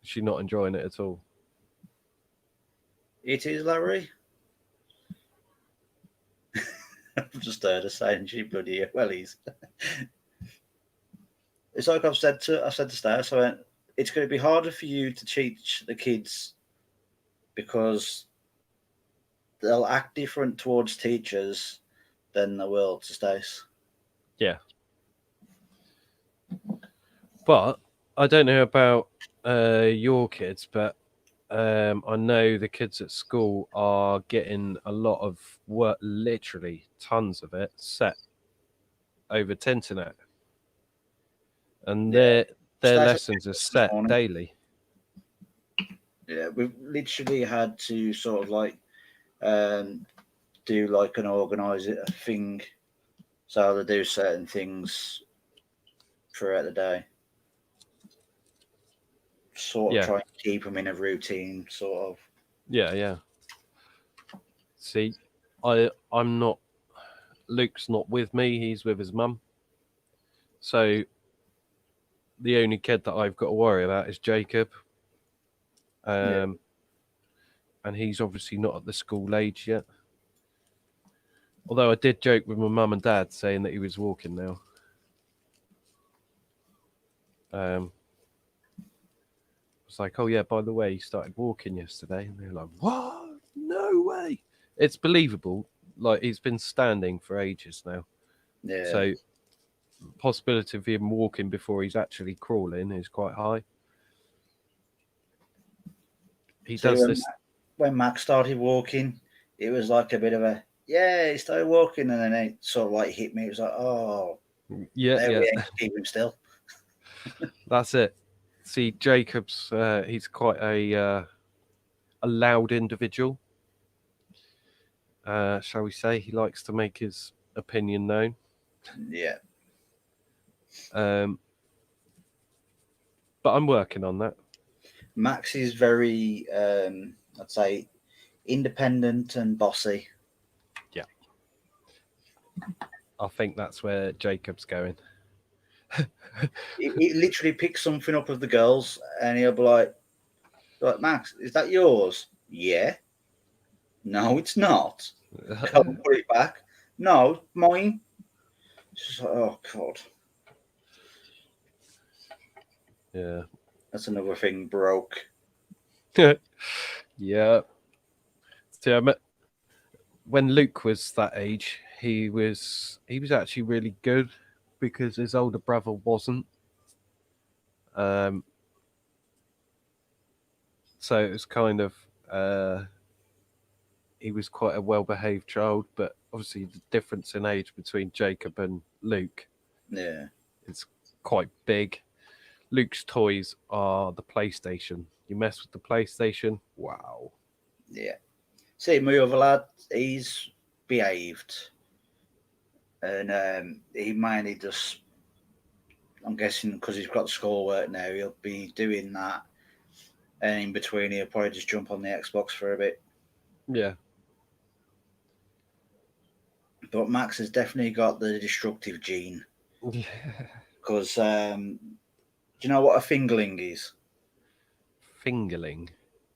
she not enjoying it at all? it is, Larry. I've just heard her saying she bloody wellies. It's like I've said to Stace, I went, it's going to be harder for you to teach the kids because they'll act different towards teachers than they will to Stace. Yeah. But I don't know about your kids, but I know the kids at school are getting a lot of work, literally tons of it, set over Tinternet. And their lessons are set daily. Yeah, we've literally had to sort of like do like an organise it a thing, so they do certain things throughout the day. Sort of try and keep them in a routine, sort of. Yeah. See, I'm not. Luke's not with me. He's with his mum. So the only kid that I've got to worry about is Jacob. And he's obviously not at the school age yet. Although I did joke with my mum and dad saying that he was walking now. It's like, oh yeah, by the way, he started walking yesterday. And they're like, what? No way. It's believable. Like, he's been standing for ages now. Yeah. So possibility of him walking before he's actually crawling is quite high. He does this. When Max started walking, it was like a bit of a, he started walking, and then it sort of like hit me. It was like, oh, yeah. We ain't keep him still. That's it. See, Jacob's he's quite a loud individual. Shall we say? He likes to make his opinion known. Yeah. But I'm working on that. Max is very, I'd say, independent and bossy. Yeah. I think that's where Jacob's going. He literally picks something up of the girls, and he'll be like, Max, is that yours? Yeah. No, it's not. Go and put it back. No, mine. Just like, oh God. Yeah. That's another thing broke. Yeah. So when Luke was that age, he was actually really good because his older brother wasn't. So it was kind of he was quite a well-behaved child, but obviously the difference in age between Jacob and Luke is quite big. Luke's toys are the PlayStation. You mess with the PlayStation, wow. Yeah. See, my other lad, he's behaved. And he mainly just, I'm guessing because he's got schoolwork now, he'll be doing that. And in between, he'll probably just jump on the Xbox for a bit. Yeah. But Max has definitely got the destructive gene. Because, do you know what a fingerling is? Fingerling?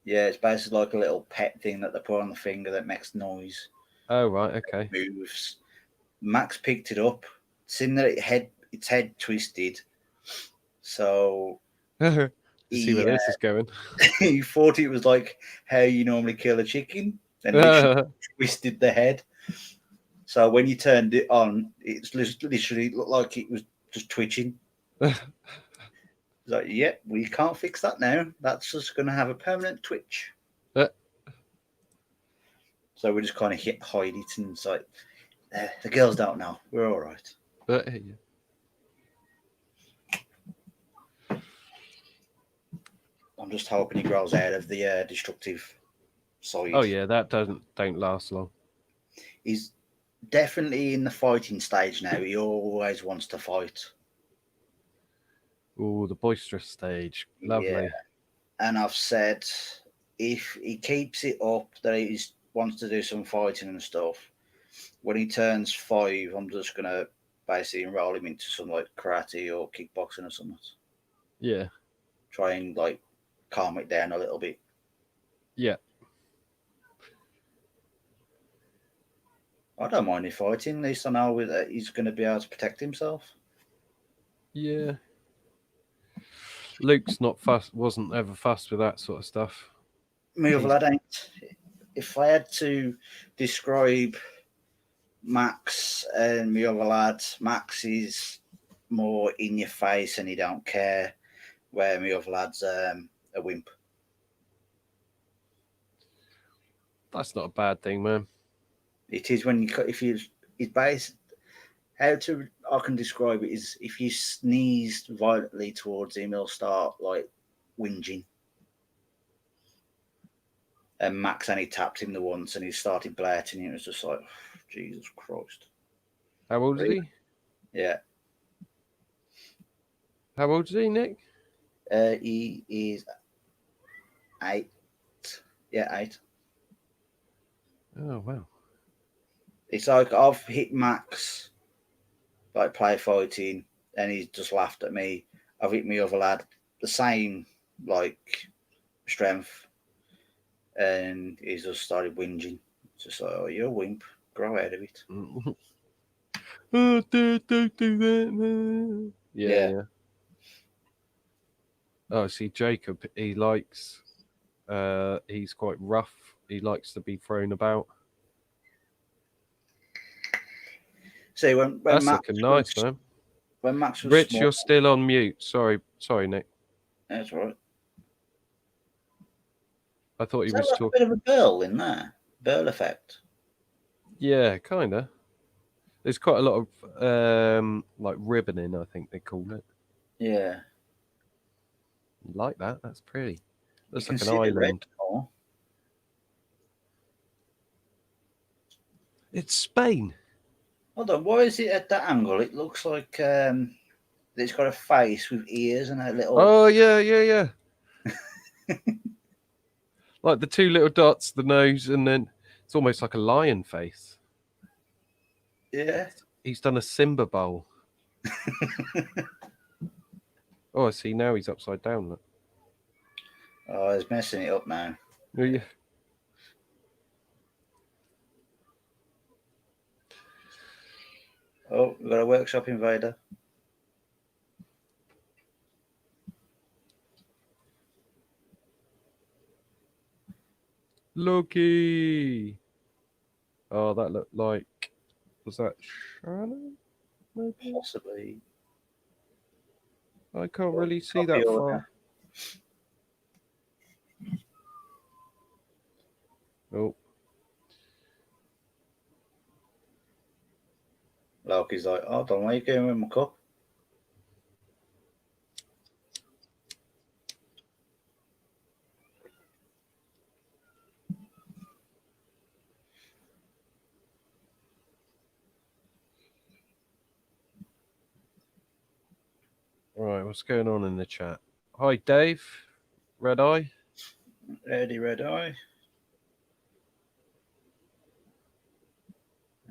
Yeah, it's basically like a little pet thing that they put on the finger that makes noise. Oh, right, okay. Moves. Max picked it up seen that its head twisted. So You see where this is going. he thought it was like how you normally kill a chicken, and literally twisted the head. So when you turned it on, it's literally looked like it was just twitching. It's like, yep, we can't fix that now. That's just going to have a permanent twitch. So we just kind of hide it, and it's like, the girls don't know. We're all right. I'm just hoping he grows out of the destructive side. Oh yeah, that don't last long. He's definitely in the fighting stage now. He always wants to fight. Oh, the boisterous stage, lovely. Yeah. And I've said if he keeps it up, that he wants to do some fighting and stuff. When he turns 5, I'm just gonna basically enroll him into some like karate or kickboxing or something. Yeah. Try and like calm it down a little bit. Yeah. I don't mind him fighting. At least I know that he's going to be able to protect himself. Yeah. Luke's not fussed. Wasn't ever fussed with that sort of stuff. Me other lad ain't. If I had to describe Max and me other lad, Max is more in your face and he don't care, where me other lad's a wimp. That's not a bad thing, man. It is when he's based. How I can describe it is if you sneezed violently towards him, he'll start like whinging. And Max only tapped him the once, and he started blurting. It was just like, Jesus Christ. How old is he? Yeah. How old is he, Nick? He is 8. Yeah, 8. Oh wow. It's like I've hit Max, like play fighting, and he's just laughed at me. I've hit me other lad, the same like strength, and he's just started whinging. It's just like, oh, you're a wimp. Grow out of it. Oh, don't do that, man. Yeah. Oh, see, Jacob, he likes. He's quite rough. He likes to be thrown about. See, when That's Max looking nice, man. When Max was Rich, small, you're still on mute. Sorry, Nick. that's right. I thought he Is was that like talking. a bit of a burl in there? Burl effect. Yeah, kind of. There's quite a lot of like ribboning, I think they call it. Yeah. Like that. That's pretty. Looks You like can an see the red island. more. It's Spain. Hold on, why is it at that angle? It looks like it's got a face with ears and a little. Oh yeah. Like the 2 little dots, the nose, and then it's almost like a lion face. Yeah. He's done a Simba bowl. Oh, I see. Now he's upside down. Look. Oh, it's messing it up now. Oh, yeah. Oh, we've got a workshop invader. Loki. Oh, that looked like. Was that Shannon? Maybe? Possibly. I can't really see Copy that order. far. Oh. Loki's like, hold on, where are you going with my cup? Right, what's going on in the chat? Hi, Dave. Red Eye. Ready, red eye.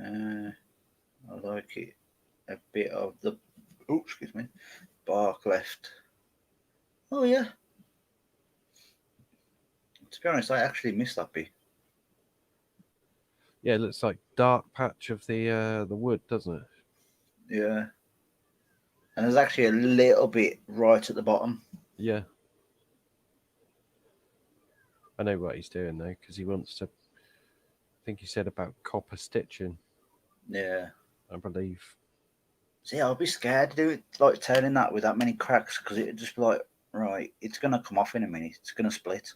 I like it. A bit of the bark left. Oh yeah. To be honest, I actually missed that bit. Yeah, it looks like dark patch of the wood, doesn't it? Yeah. And there's actually a little bit right at the bottom. Yeah. I know what he's doing though, because he wants to. I think he said about copper stitching. Yeah. I believe. See, I'd be scared to do it, like turning that with that many cracks, because it'd just be like, right, it's going to come off in a minute. It's going to split.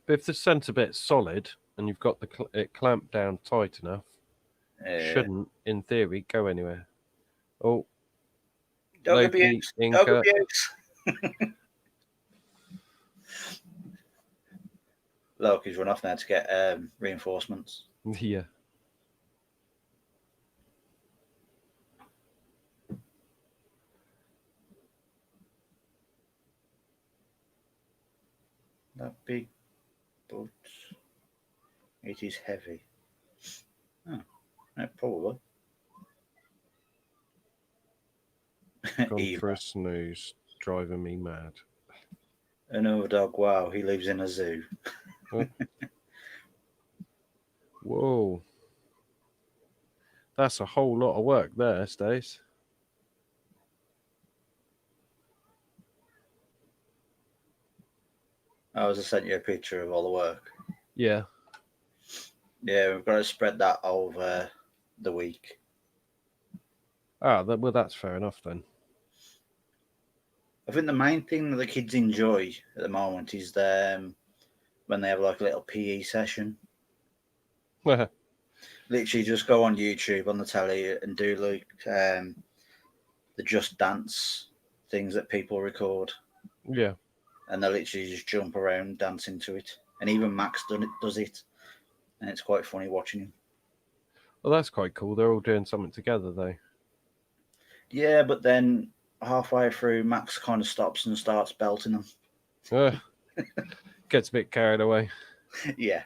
But if the centre bit's solid and you've got it clamped down tight enough, shouldn't, in theory, go anywhere. Oh, Dog Loki, abuse. Inca. Dog abuse. Loki's run off now to get reinforcements. Yeah. That big, but it is heavy. Oh, yeah, probably. Gone Eva. for a snooze, driving me mad. Another dog. Wow, he lives in a zoo. Whoa. That's a whole lot of work there, Stace. I was just sent you a picture of all the work. Yeah. Yeah, we've got to spread that over the week. Well, that's fair enough then. I think the main thing that the kids enjoy at the moment is when they have like a little PE session. Literally just go on YouTube on the telly and do like the Just Dance things that people record. Yeah. And they literally just jump around dancing to it. And even Max does it. And it's quite funny watching him. Well, that's quite cool. They're all doing something together, though. Yeah, but then halfway through, Max kind of stops and starts belting them. Gets a bit carried away. Yeah.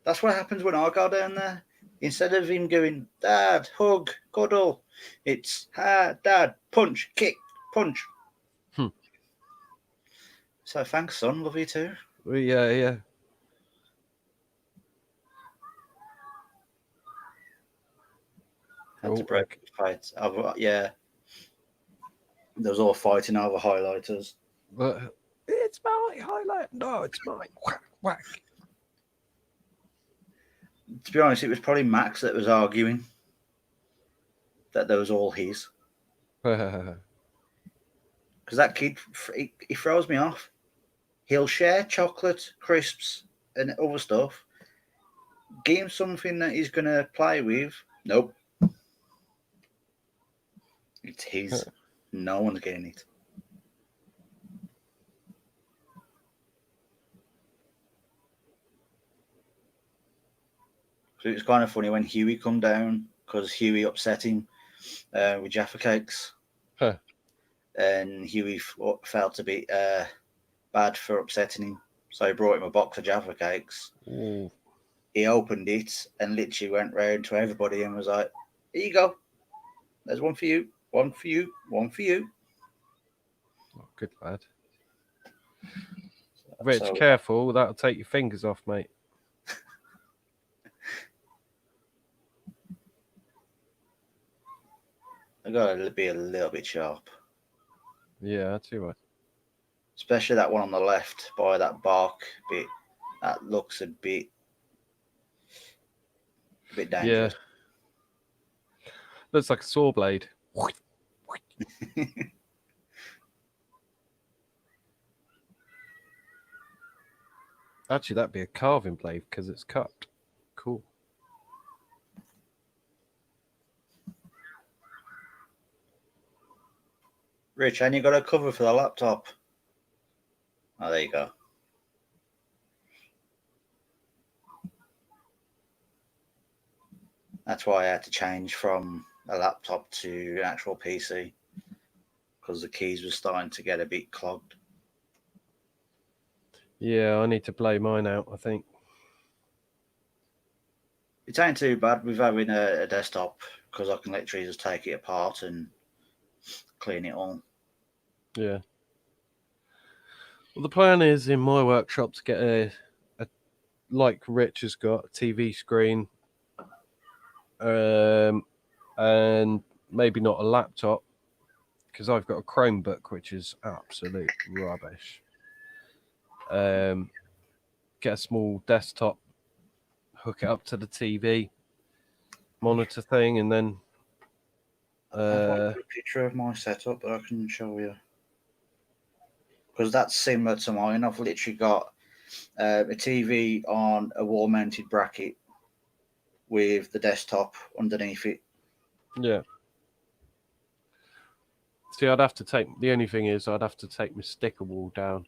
That's what happens when I go down there. Instead of him going, Dad, hug, cuddle, it's, Dad, punch, kick, punch. So thanks, son. Love you too. Yeah. Had to break the fight. Yeah. There was all fighting over highlighters. But it's my highlight. No, it's mine. Whack. To be honest, it was probably Max that was arguing that there was all his. Because that kid, he throws me off. He'll share chocolate, crisps, and other stuff. Give him something that he's going to play with. Nope. It's his. No one's getting it. So it's kind of funny when Huey come down because Huey upset him with Jaffa cakes. And Huey felt a bit bad for upsetting him. So he brought him a box of Jaffa cakes. Ooh. He opened it and literally went round to everybody and was like, here you go. There's one for you, one for you, one for you. Oh, good lad. Rich, careful. That'll take your fingers off, mate. I got to be a little bit sharp. Yeah, that's right. Especially that one on the left by that bark bit. That looks a bit dangerous. Yeah. Looks like a saw blade. Actually, that'd be a carving blade because it's cut. Cool. Rich, and you got a cover for the laptop. Oh, there you go. That's why I had to change from a laptop to an actual PC because the keys were starting to get a bit clogged. Yeah, I need to blow mine out, I think. It ain't too bad with having a desktop because I can literally just take it apart and clean it all. Yeah. Well, the plan is in my workshop to get a like Rich has got, a TV screen, and maybe not a laptop because I've got a Chromebook, which is absolute rubbish. Get a small desktop, hook it up to the TV monitor thing, and then I've got a picture of my setup that I can show you. Because that's similar to mine. I've literally got a TV on a wall-mounted bracket with the desktop underneath it. yeah. See, I'd have to take. The only thing is, I'd have to take my sticker wall down,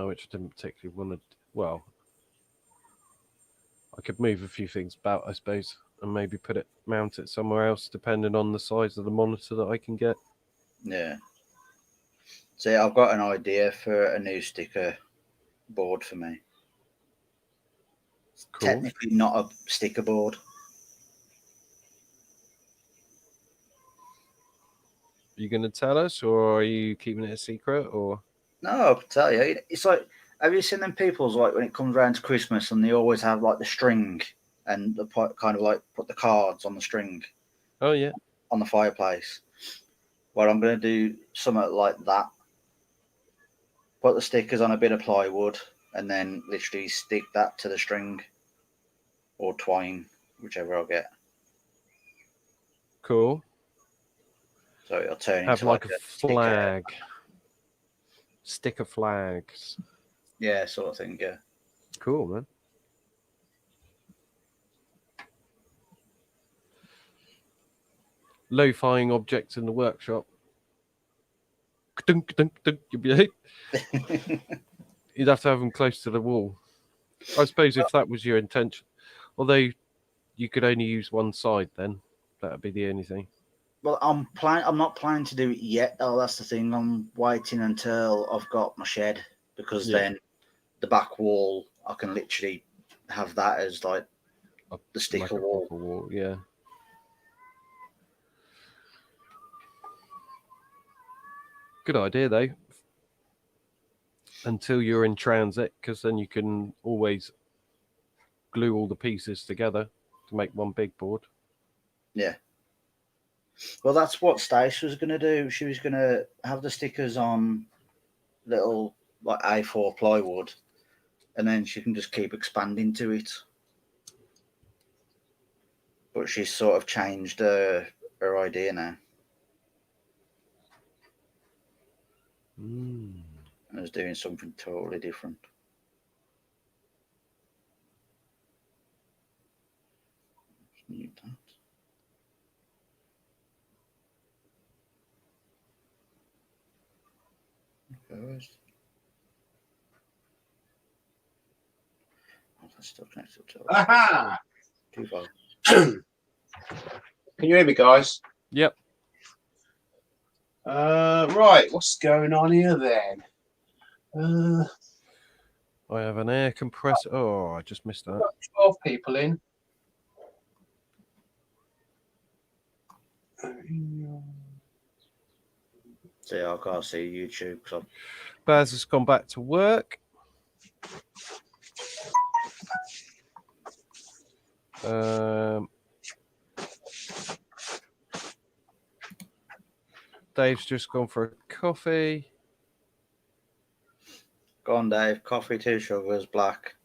which I didn't particularly want to. Well, I could move a few things about, I suppose, and maybe mount it somewhere else, depending on the size of the monitor that I can get. Yeah. See, I've got an idea for a new sticker board for me. Cool. Technically not a sticker board. Are you going to tell us, or are you keeping it a secret? Or No, I can tell you. It's like, have you seen them people's like when it comes around to Christmas and they always have like the string and the kind of like put the cards on the string oh yeah, on the fireplace? Well, I'm going to do something like that. Put the stickers on a bit of plywood and then literally stick that to the string or twine, whichever I'll get. cool. So it'll turn Have into like a sticker. flag, sticker flags. Yeah, sort of thing. Yeah. Cool, man. Low-fying objects in the workshop. Dunk, dunk, dunk, you'd be You'd have to have them close to the wall. I suppose if that was your intention, although you could only use one side, then that'd be the only thing. Well, I'm not planning to do it yet. Oh, that's the thing. I'm waiting until I've got my shed because then the back wall I can literally have that as like the sticker like wall. Yeah. Good idea though. Until you're in transit, because then you can always glue all the pieces together to make one big board. Yeah. Well, that's what Stace was going to do. She was going to have the stickers on little like A4 plywood, and then she can just keep expanding to it. But she's sort of changed her idea now. And is doing something totally different. Need that. First. Oh, that's still connected to Aha! too far. Can you hear me, guys? Yep. Right, what's going on here then? I have an air compressor. Oh, I just missed that. Got 12 people in. See, I can't see YouTube. So. Baz has gone back to work. Dave's just gone for a coffee. Go on, Dave. Coffee, 2 sugars, black.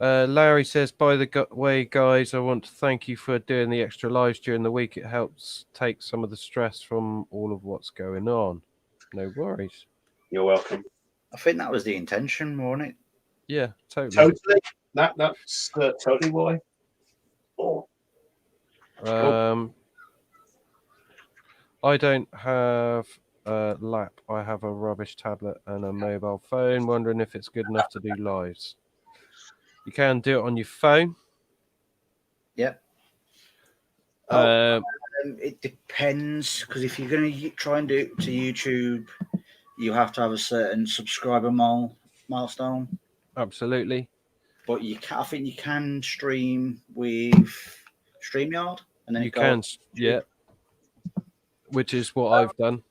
Larry says, by the way, guys, I want to thank you for doing the extra lives during the week. It helps take some of the stress from all of what's going on. No worries. You're welcome. I think that was the intention, wasn't it? Yeah, totally. Totally. That's totally why. Oh. I don't have a lap. I have a rubbish tablet and a mobile phone. Wondering if it's good enough to do lives. You can do it on your phone. Yep. It depends, because if you're going to try and do it to YouTube, you have to have a certain subscriber milestone. Absolutely. But I think you can stream with StreamYard, and then you can, yeah. Which is what I've done.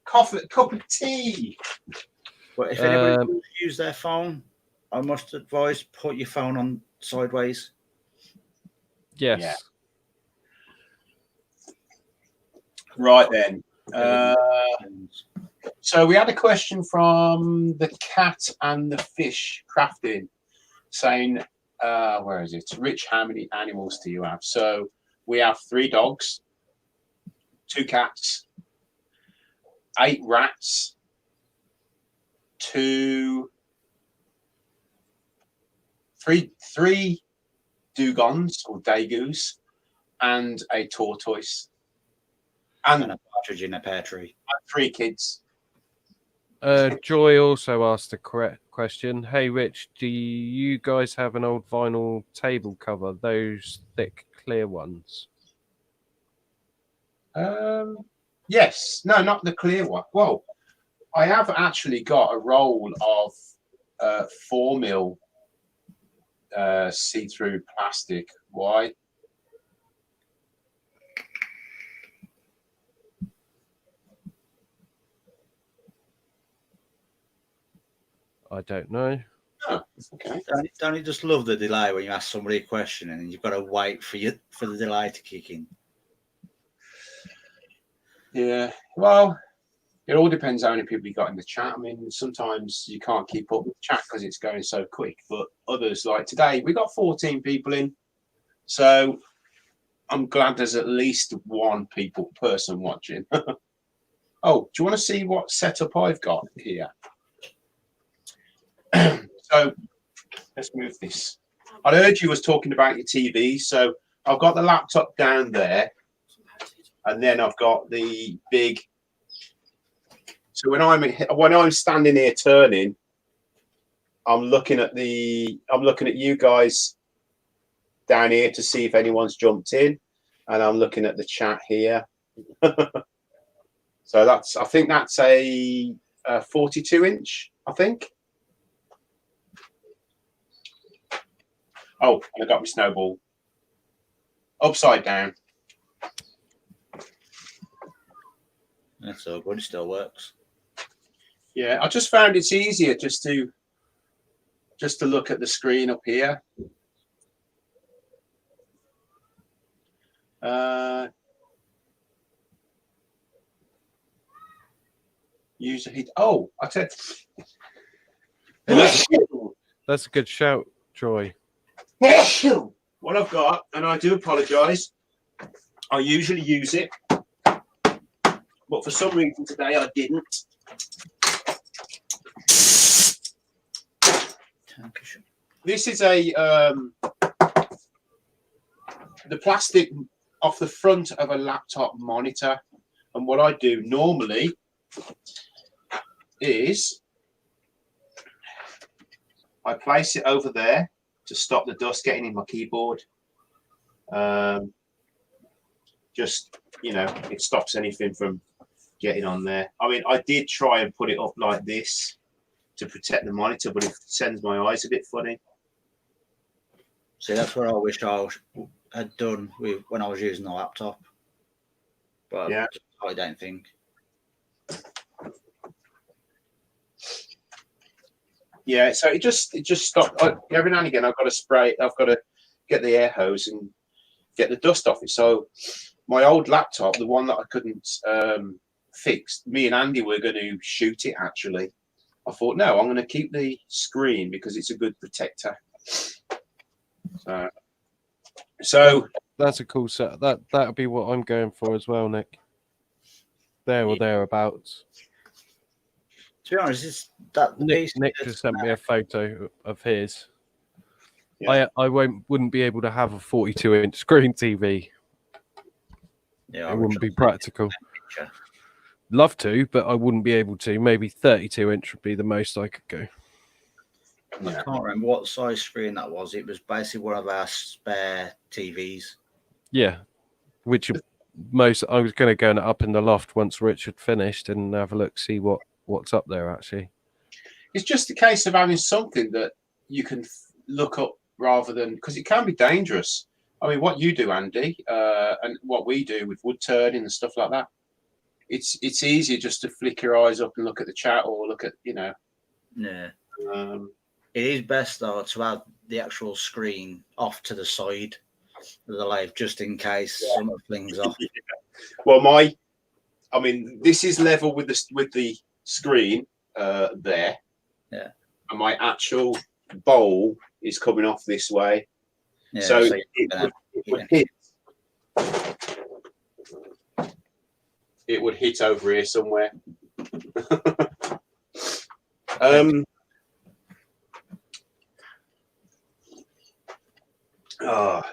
Cup of tea. But if anybody wants to use their phone, I must advise put your phone on sideways. Yes. Yeah. Right then. So we had a question from the cat and the fish crafting saying, where is it? Rich, how many animals do you have? So we have 3 dogs, 2 cats, 8 rats, 3 dugons or dagoos, and a tortoise, and a partridge in a pear tree. 3 kids. Joy also asked a correct question. Hey, Rich, do you guys have an old vinyl table cover? Those thick, clear ones? Yes. No, not the clear one. Well, I have actually got a roll of 4mm see-through plastic. Why? I don't know. Oh, okay. Don't you just love the delay when you ask somebody a question and you've got to wait for the delay to kick in? Yeah. Well, it all depends how many people you got in the chat. I mean, sometimes you can't keep up with the chat because it's going so quick. But others, like today, we got 14 people in. So I'm glad there's at least one person watching. Oh, do you want to see what setup I've got here? So let's move this. I heard you was talking about your TV. So I've got the laptop down there, and then I've got the big. So when I'm standing here turning, I'm looking at you guys down here to see if anyone's jumped in, and I'm looking at the chat here. So I think that's a 42-inch, I think. Oh, and I got my snowball upside down. That's so good. It still works. Yeah, I just found it's easier just to look at the screen up here. User heat. Oh, I said. That's a good shout, Joy. What I've got, and I do apologise, I usually use it, but for some reason today I didn't. This is the plastic off the front of a laptop monitor, and what I do normally is I place it over there to stop the dust getting in my keyboard. Just, it stops anything from getting on there. I mean, I did try and put it up like this to protect the monitor, but it sends my eyes a bit funny. See, that's what I wish I had done when I was using the laptop. But yeah. I don't think. Yeah, so it just stopped. Every now and again, I've got to spray. I've got to get the air hose and get the dust off it. So my old laptop, the one that I couldn't fix, me and Andy were going to shoot it. Actually, I thought, no, I'm going to keep the screen because it's a good protector. So that's a cool set. That'll be what I'm going for as well, Nick. There or thereabouts. To be honest, Nick just sent me a photo of his. Yeah. I wouldn't be able to have a 42-inch screen TV. Yeah, it wouldn't be practical. Love to, but I wouldn't be able to. Maybe 32-inch would be the most I could go. I can't remember what size screen that was. It was basically one of our spare TVs. Yeah, which I was going to go up in the loft once Richard finished and have a look, see what's up there. Actually, it's just a case of having something that you can look up rather than, because it can be dangerous. I mean, what you do, Andy, and what we do with wood turning and stuff like that, it's easier just to flick your eyes up and look at the chat or look at, Yeah. It is best though to have the actual screen off to the side. the live just in case someone flings off. Well, this is level with the screen there. Yeah. And my actual bowl is coming off this way. Yeah, So it would hit over here somewhere.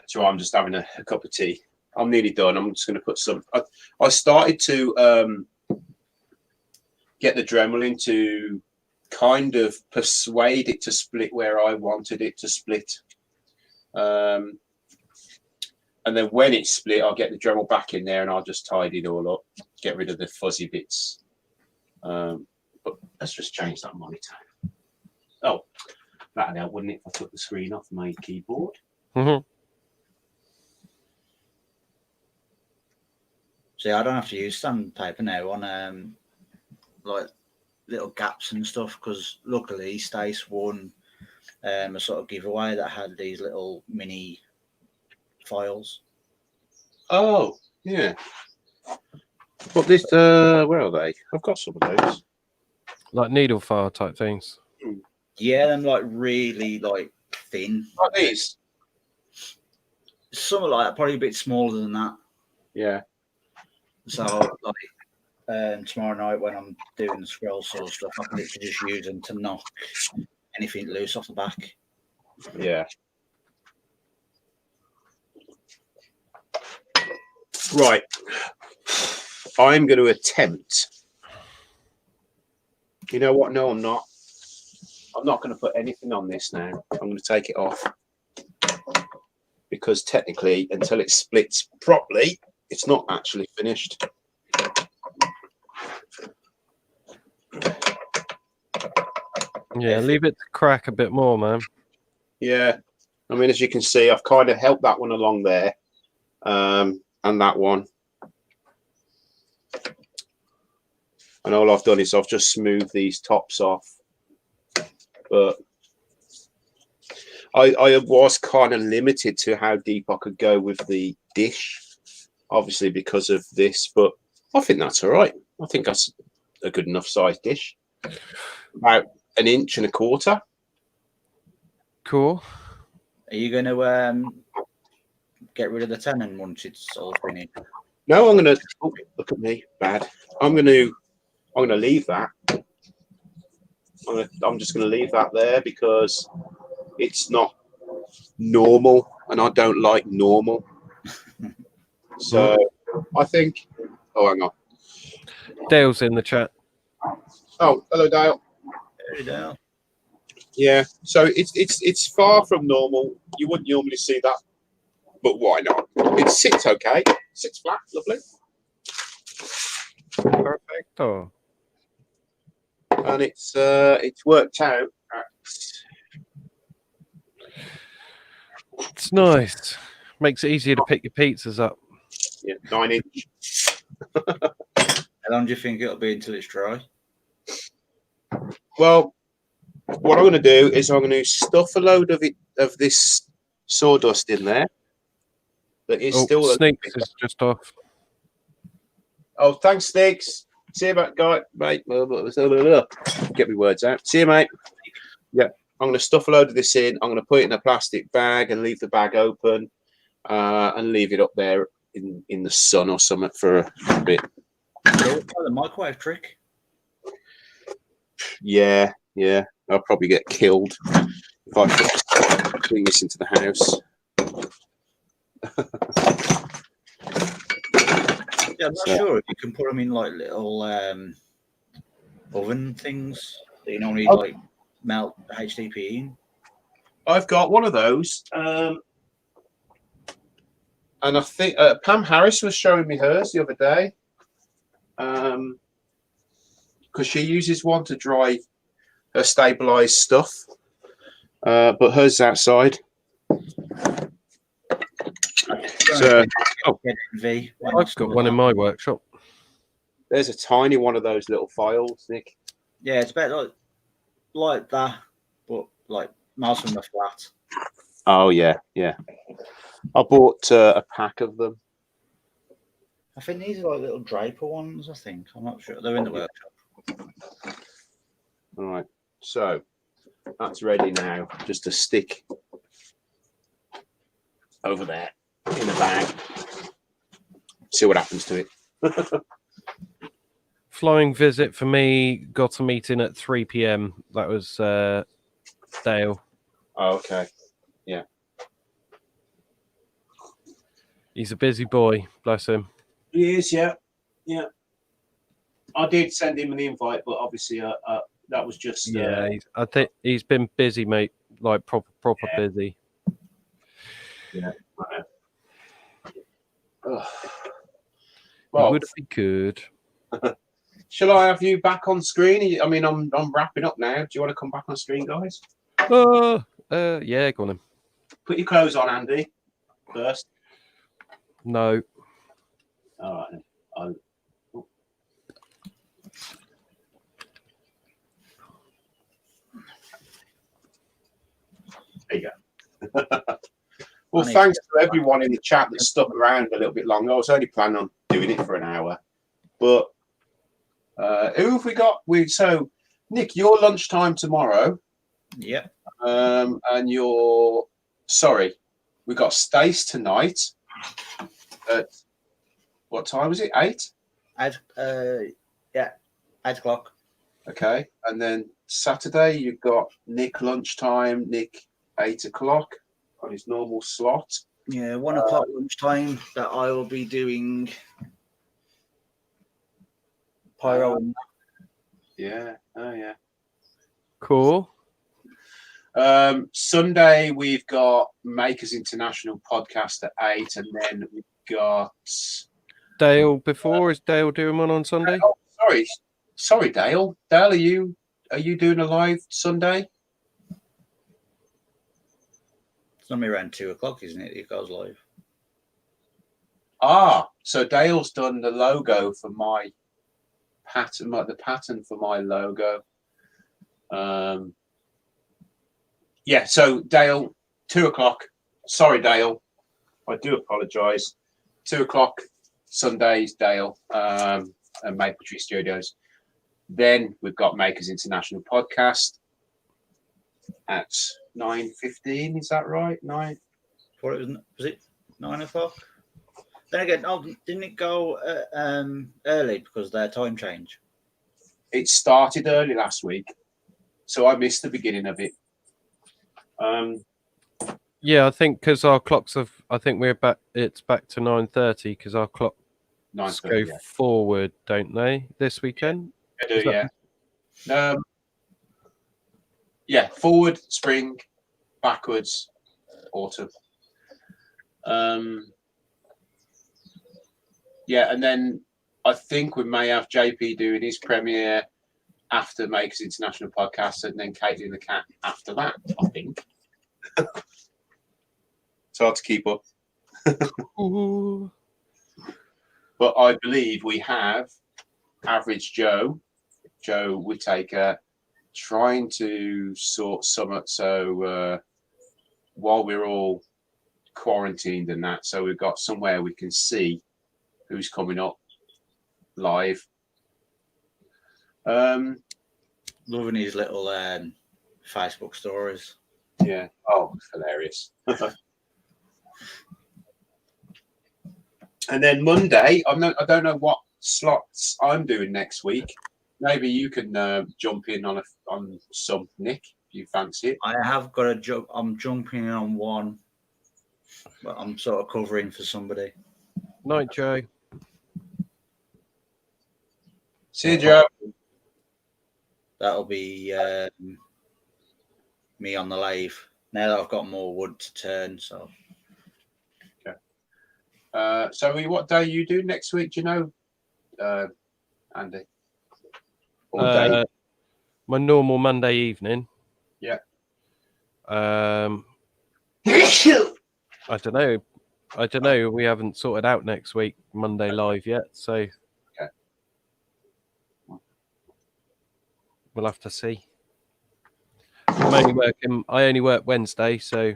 So I'm just having a cup of tea. I'm nearly done. I'm just going to put some. I started to get the Dremel to kind of persuade it to split where I wanted it to split. And then when it's split, I'll get the Dremel back in there and I'll just tidy it all up, get rid of the fuzzy bits. But let's just change that monitor. Oh, that'd help, wouldn't it, if I took the screen off my keyboard? Mm-hmm. See, I don't have to use sandpaper now on like little gaps and stuff because luckily Stace won a sort of giveaway that had these little mini files. Oh, yeah. What this? Where are they? I've got some of those. Like needle file type things. Yeah, them like really like thin. Like these. Something like that, probably a bit smaller than that. Yeah. So like tomorrow night when I'm doing the scroll saw stuff, I can literally just use them to knock anything loose off the back. Yeah. Right. I'm going to attempt. You know what? No, I'm not. I'm not going to put anything on this now. I'm going to take it off. Because technically, until it splits properly, it's not actually finished. Yeah, leave it to crack a bit more, man. Yeah. I mean, as you can see, I've kind of helped that one along there. And that one. And all I've done is I've just smoothed these tops off. But I was kind of limited to how deep I could go with the dish, obviously because of this, but I think that's all right. I think that's a good enough size dish. About 1.25 inches. Cool. Are you going to get rid of the tenon once it's all finished? No, I'm going to look at me, bad. I'm going to leave that. I'm just going to leave that there because it's not normal, and I don't like normal. So I think. Oh, hang on. Dale's in the chat. Oh, hello, Dale. Hey, Dale. Yeah. So it's far from normal. You wouldn't normally see that, but why not? It sits okay. Sits flat, lovely. Perfecto. And it's worked out. It's nice. Makes it easier to pick your pizzas up. Yeah, 9 inch. How long do you think it'll be until it's dry? Well, what I'm going to do is I'm going to stuff a load of this sawdust in there. That is still Snakes is just off. Oh, thanks, Snakes. See you, mate. Get me words out. See you, mate. Yeah, I'm going to stuff a load of this in. I'm going to put it in a plastic bag and leave the bag open and leave it up there in the sun or something for a bit. The microwave trick. Yeah. I'll probably get killed if I bring this into the house. Yeah, I'm not sure if you can put them in like little oven things that you normally like melt HDP in. I've got one of those, and I think Pam Harris was showing me hers the other day, because she uses one to dry her stabilized stuff, but hers is outside. So, I've got one in my workshop. There's a tiny one of those little files, Nick. Yeah, it's about like that, but like most of them are flat. Oh yeah. I bought a pack of them. I think these are like little Draper ones. I think I'm not sure. They're in the workshop. All right. So that's ready now. Just to stick over there in the bag. See what happens to it. Flying visit for me. Got a meeting at 3 p.m. That was Dale. Oh, okay. Yeah. He's a busy boy. Bless him. He is. Yeah. I did send him an invite, but obviously, that was just. Yeah, I think he's been busy, mate. Like proper busy. Yeah. I know. Well, Well, would be good. shall I have you back on screen? I mean, I'm wrapping up now. Do you want to come back on screen, guys? Yeah, go on then. Put your clothes on, Andy. First. No. All right. Then. There you go. Well, thanks to everyone in the chat that stuck around a little bit longer. I was only planning on doing it for an hour, but who have we got? So Nick, your lunchtime tomorrow. Yeah. And we got Stace tonight. At what time is it? 8? Yeah, 8 o'clock. Okay, and then Saturday you've got Nick lunchtime. Nick 8 o'clock on his normal slot. Yeah, 1 o'clock lunchtime that I will be doing pyro. Yeah. Oh yeah. Cool. Sunday we've got Makers International podcast at 8, and then we've got Dale before. Is Dale doing one on Sunday? Oh, sorry, Dale. Dale, are you doing a live Sunday? It's normally around 2 o'clock, isn't it? It goes live. So Dale's done the logo for my pattern, the pattern for my logo. Yeah, so Dale, 2 o'clock. Sorry, Dale. I do apologise. 2 o'clock Sundays, Dale, and Maple Tree Studios. Then we've got Makers International podcast at 9:15. Is that right? 9. Was it 9 o'clock? Then again, didn't it go early because of their time change? It started early last week, so I missed the beginning of it. Yeah, I think because our clocks have. I think we're back. It's back to 9:30 because our clocks go forward, don't they? This weekend. I do, yeah. Yeah, forward, spring, backwards, autumn. Yeah, and then I think we may have JP doing his premiere after Makers International podcast, and then Katie and the Cat after that, I think. It's hard to keep up. But I believe we have Average Joe Whittaker, trying to sort some. So while we're all quarantined and that, so we've got somewhere we can see who's coming up live. Loving his little Facebook stories. Yeah. Oh, hilarious. And then Monday, I don't know what slots I'm doing next week. Maybe you can jump in on some, Nick, if you fancy it. I have got a job. I'm jumping in on one, but I'm sort of covering for somebody. Night, Joe. See you, Joe. That'll be me on the lathe. Now that I've got more wood to turn, so. Okay. So what day you do next week? Do you know, Andy? Or day? My normal Monday evening. Yeah. I don't know. We haven't sorted out next week Monday live yet, so okay. We'll have to see. I only work Wednesday, so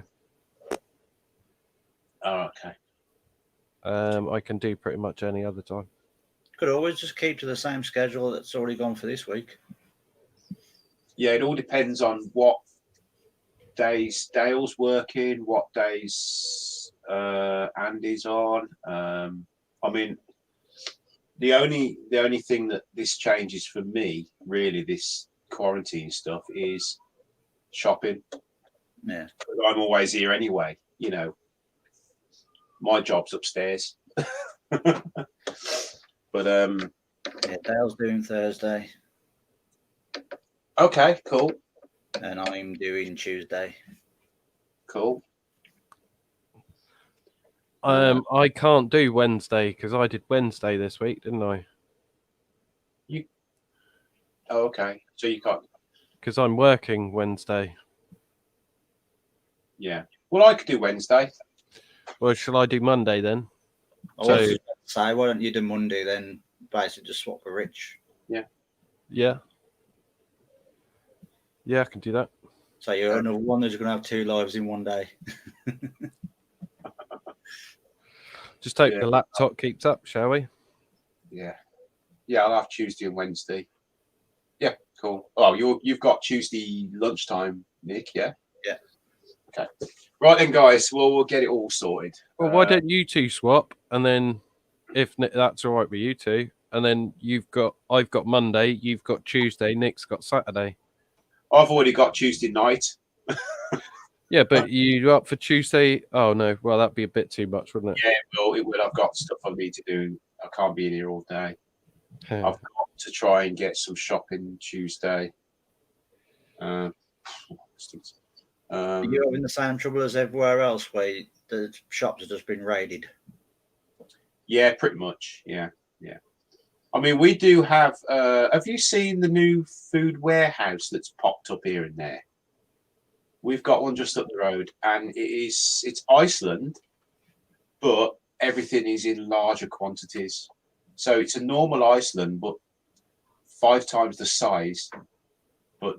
I can do pretty much any other time. Could always just keep to the same schedule that's already gone for this week. Yeah, it all depends on what days Dale's working, what days Andy's on. I mean, the only thing that this changes for me, really, this quarantine stuff, is shopping. Yeah, I'm always here anyway. You know, my job's upstairs. But yeah. Dale's doing Thursday, okay, cool, and I'm doing Tuesday. cool. I can't do Wednesday because I did Wednesday this week, didn't I? Oh, okay, so you can't. Because I'm working Wednesday. Yeah. Well, I could do Wednesday. Well, shall I do Monday then? I So- was just about to say, why don't you do Monday then? Basically, just swap for Rich. Yeah. Yeah, I can do that. So you're another one that's going to have 2 lives in one day. Just hope Yeah. the laptop keeps up, shall we? Yeah. Yeah, I'll have Tuesday and Wednesday. Yeah, cool. Oh, you've got Tuesday lunchtime, Nick, yeah? Yeah. Okay. Right then, guys. Well, we'll get it all sorted. Well, why don't you two swap, and then if that's all right with you two, and then I've got Monday, you've got Tuesday, Nick's got Saturday. I've already got Tuesday night. Yeah, but you up for Tuesday? Oh no, well that'd be a bit too much, wouldn't it? Yeah, it will. I've got stuff I need to do. I can't be in here all day. Yeah. I've got to try and get some shopping Tuesday. Are you having the same trouble as everywhere else where the shops have just been raided? Yeah, pretty much. Yeah. I mean, we do have. Have you seen the new food warehouse that's popped up here and there? We've got one just up the road, and it's Iceland, but everything is in larger quantities. So it's a normal Iceland, but 5 times the size. But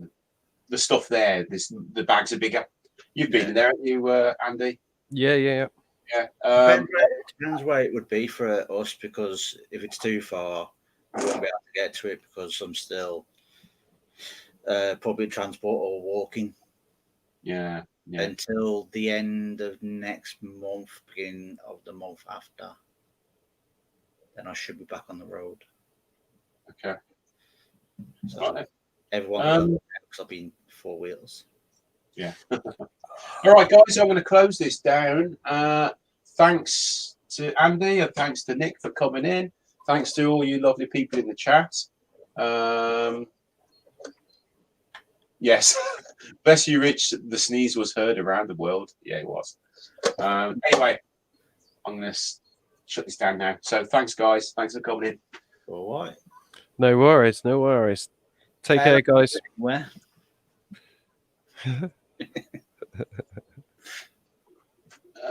the stuff there, the bags are bigger. You've been there, haven't you, Andy? Yeah. Yeah. Depends where it would be for us, because if it's too far, we won't be able to get to it because I'm still public transport or walking Yeah. until the end of next month, beginning of the month after. Then I should be back on the road. Okay. So Right then. everyone because I've been 4 wheels. Yeah. All right, guys, I'm going to close this down. Thanks to Andy and thanks to Nick for coming in. Thanks to all you lovely people in the chat. Yes. Bless you, Rich. The sneeze was heard around the world. Yeah, it was. Anyway, I'm going to shut this down now. So thanks, guys. Thanks for coming in. All right. No worries. Take care, guys. Where?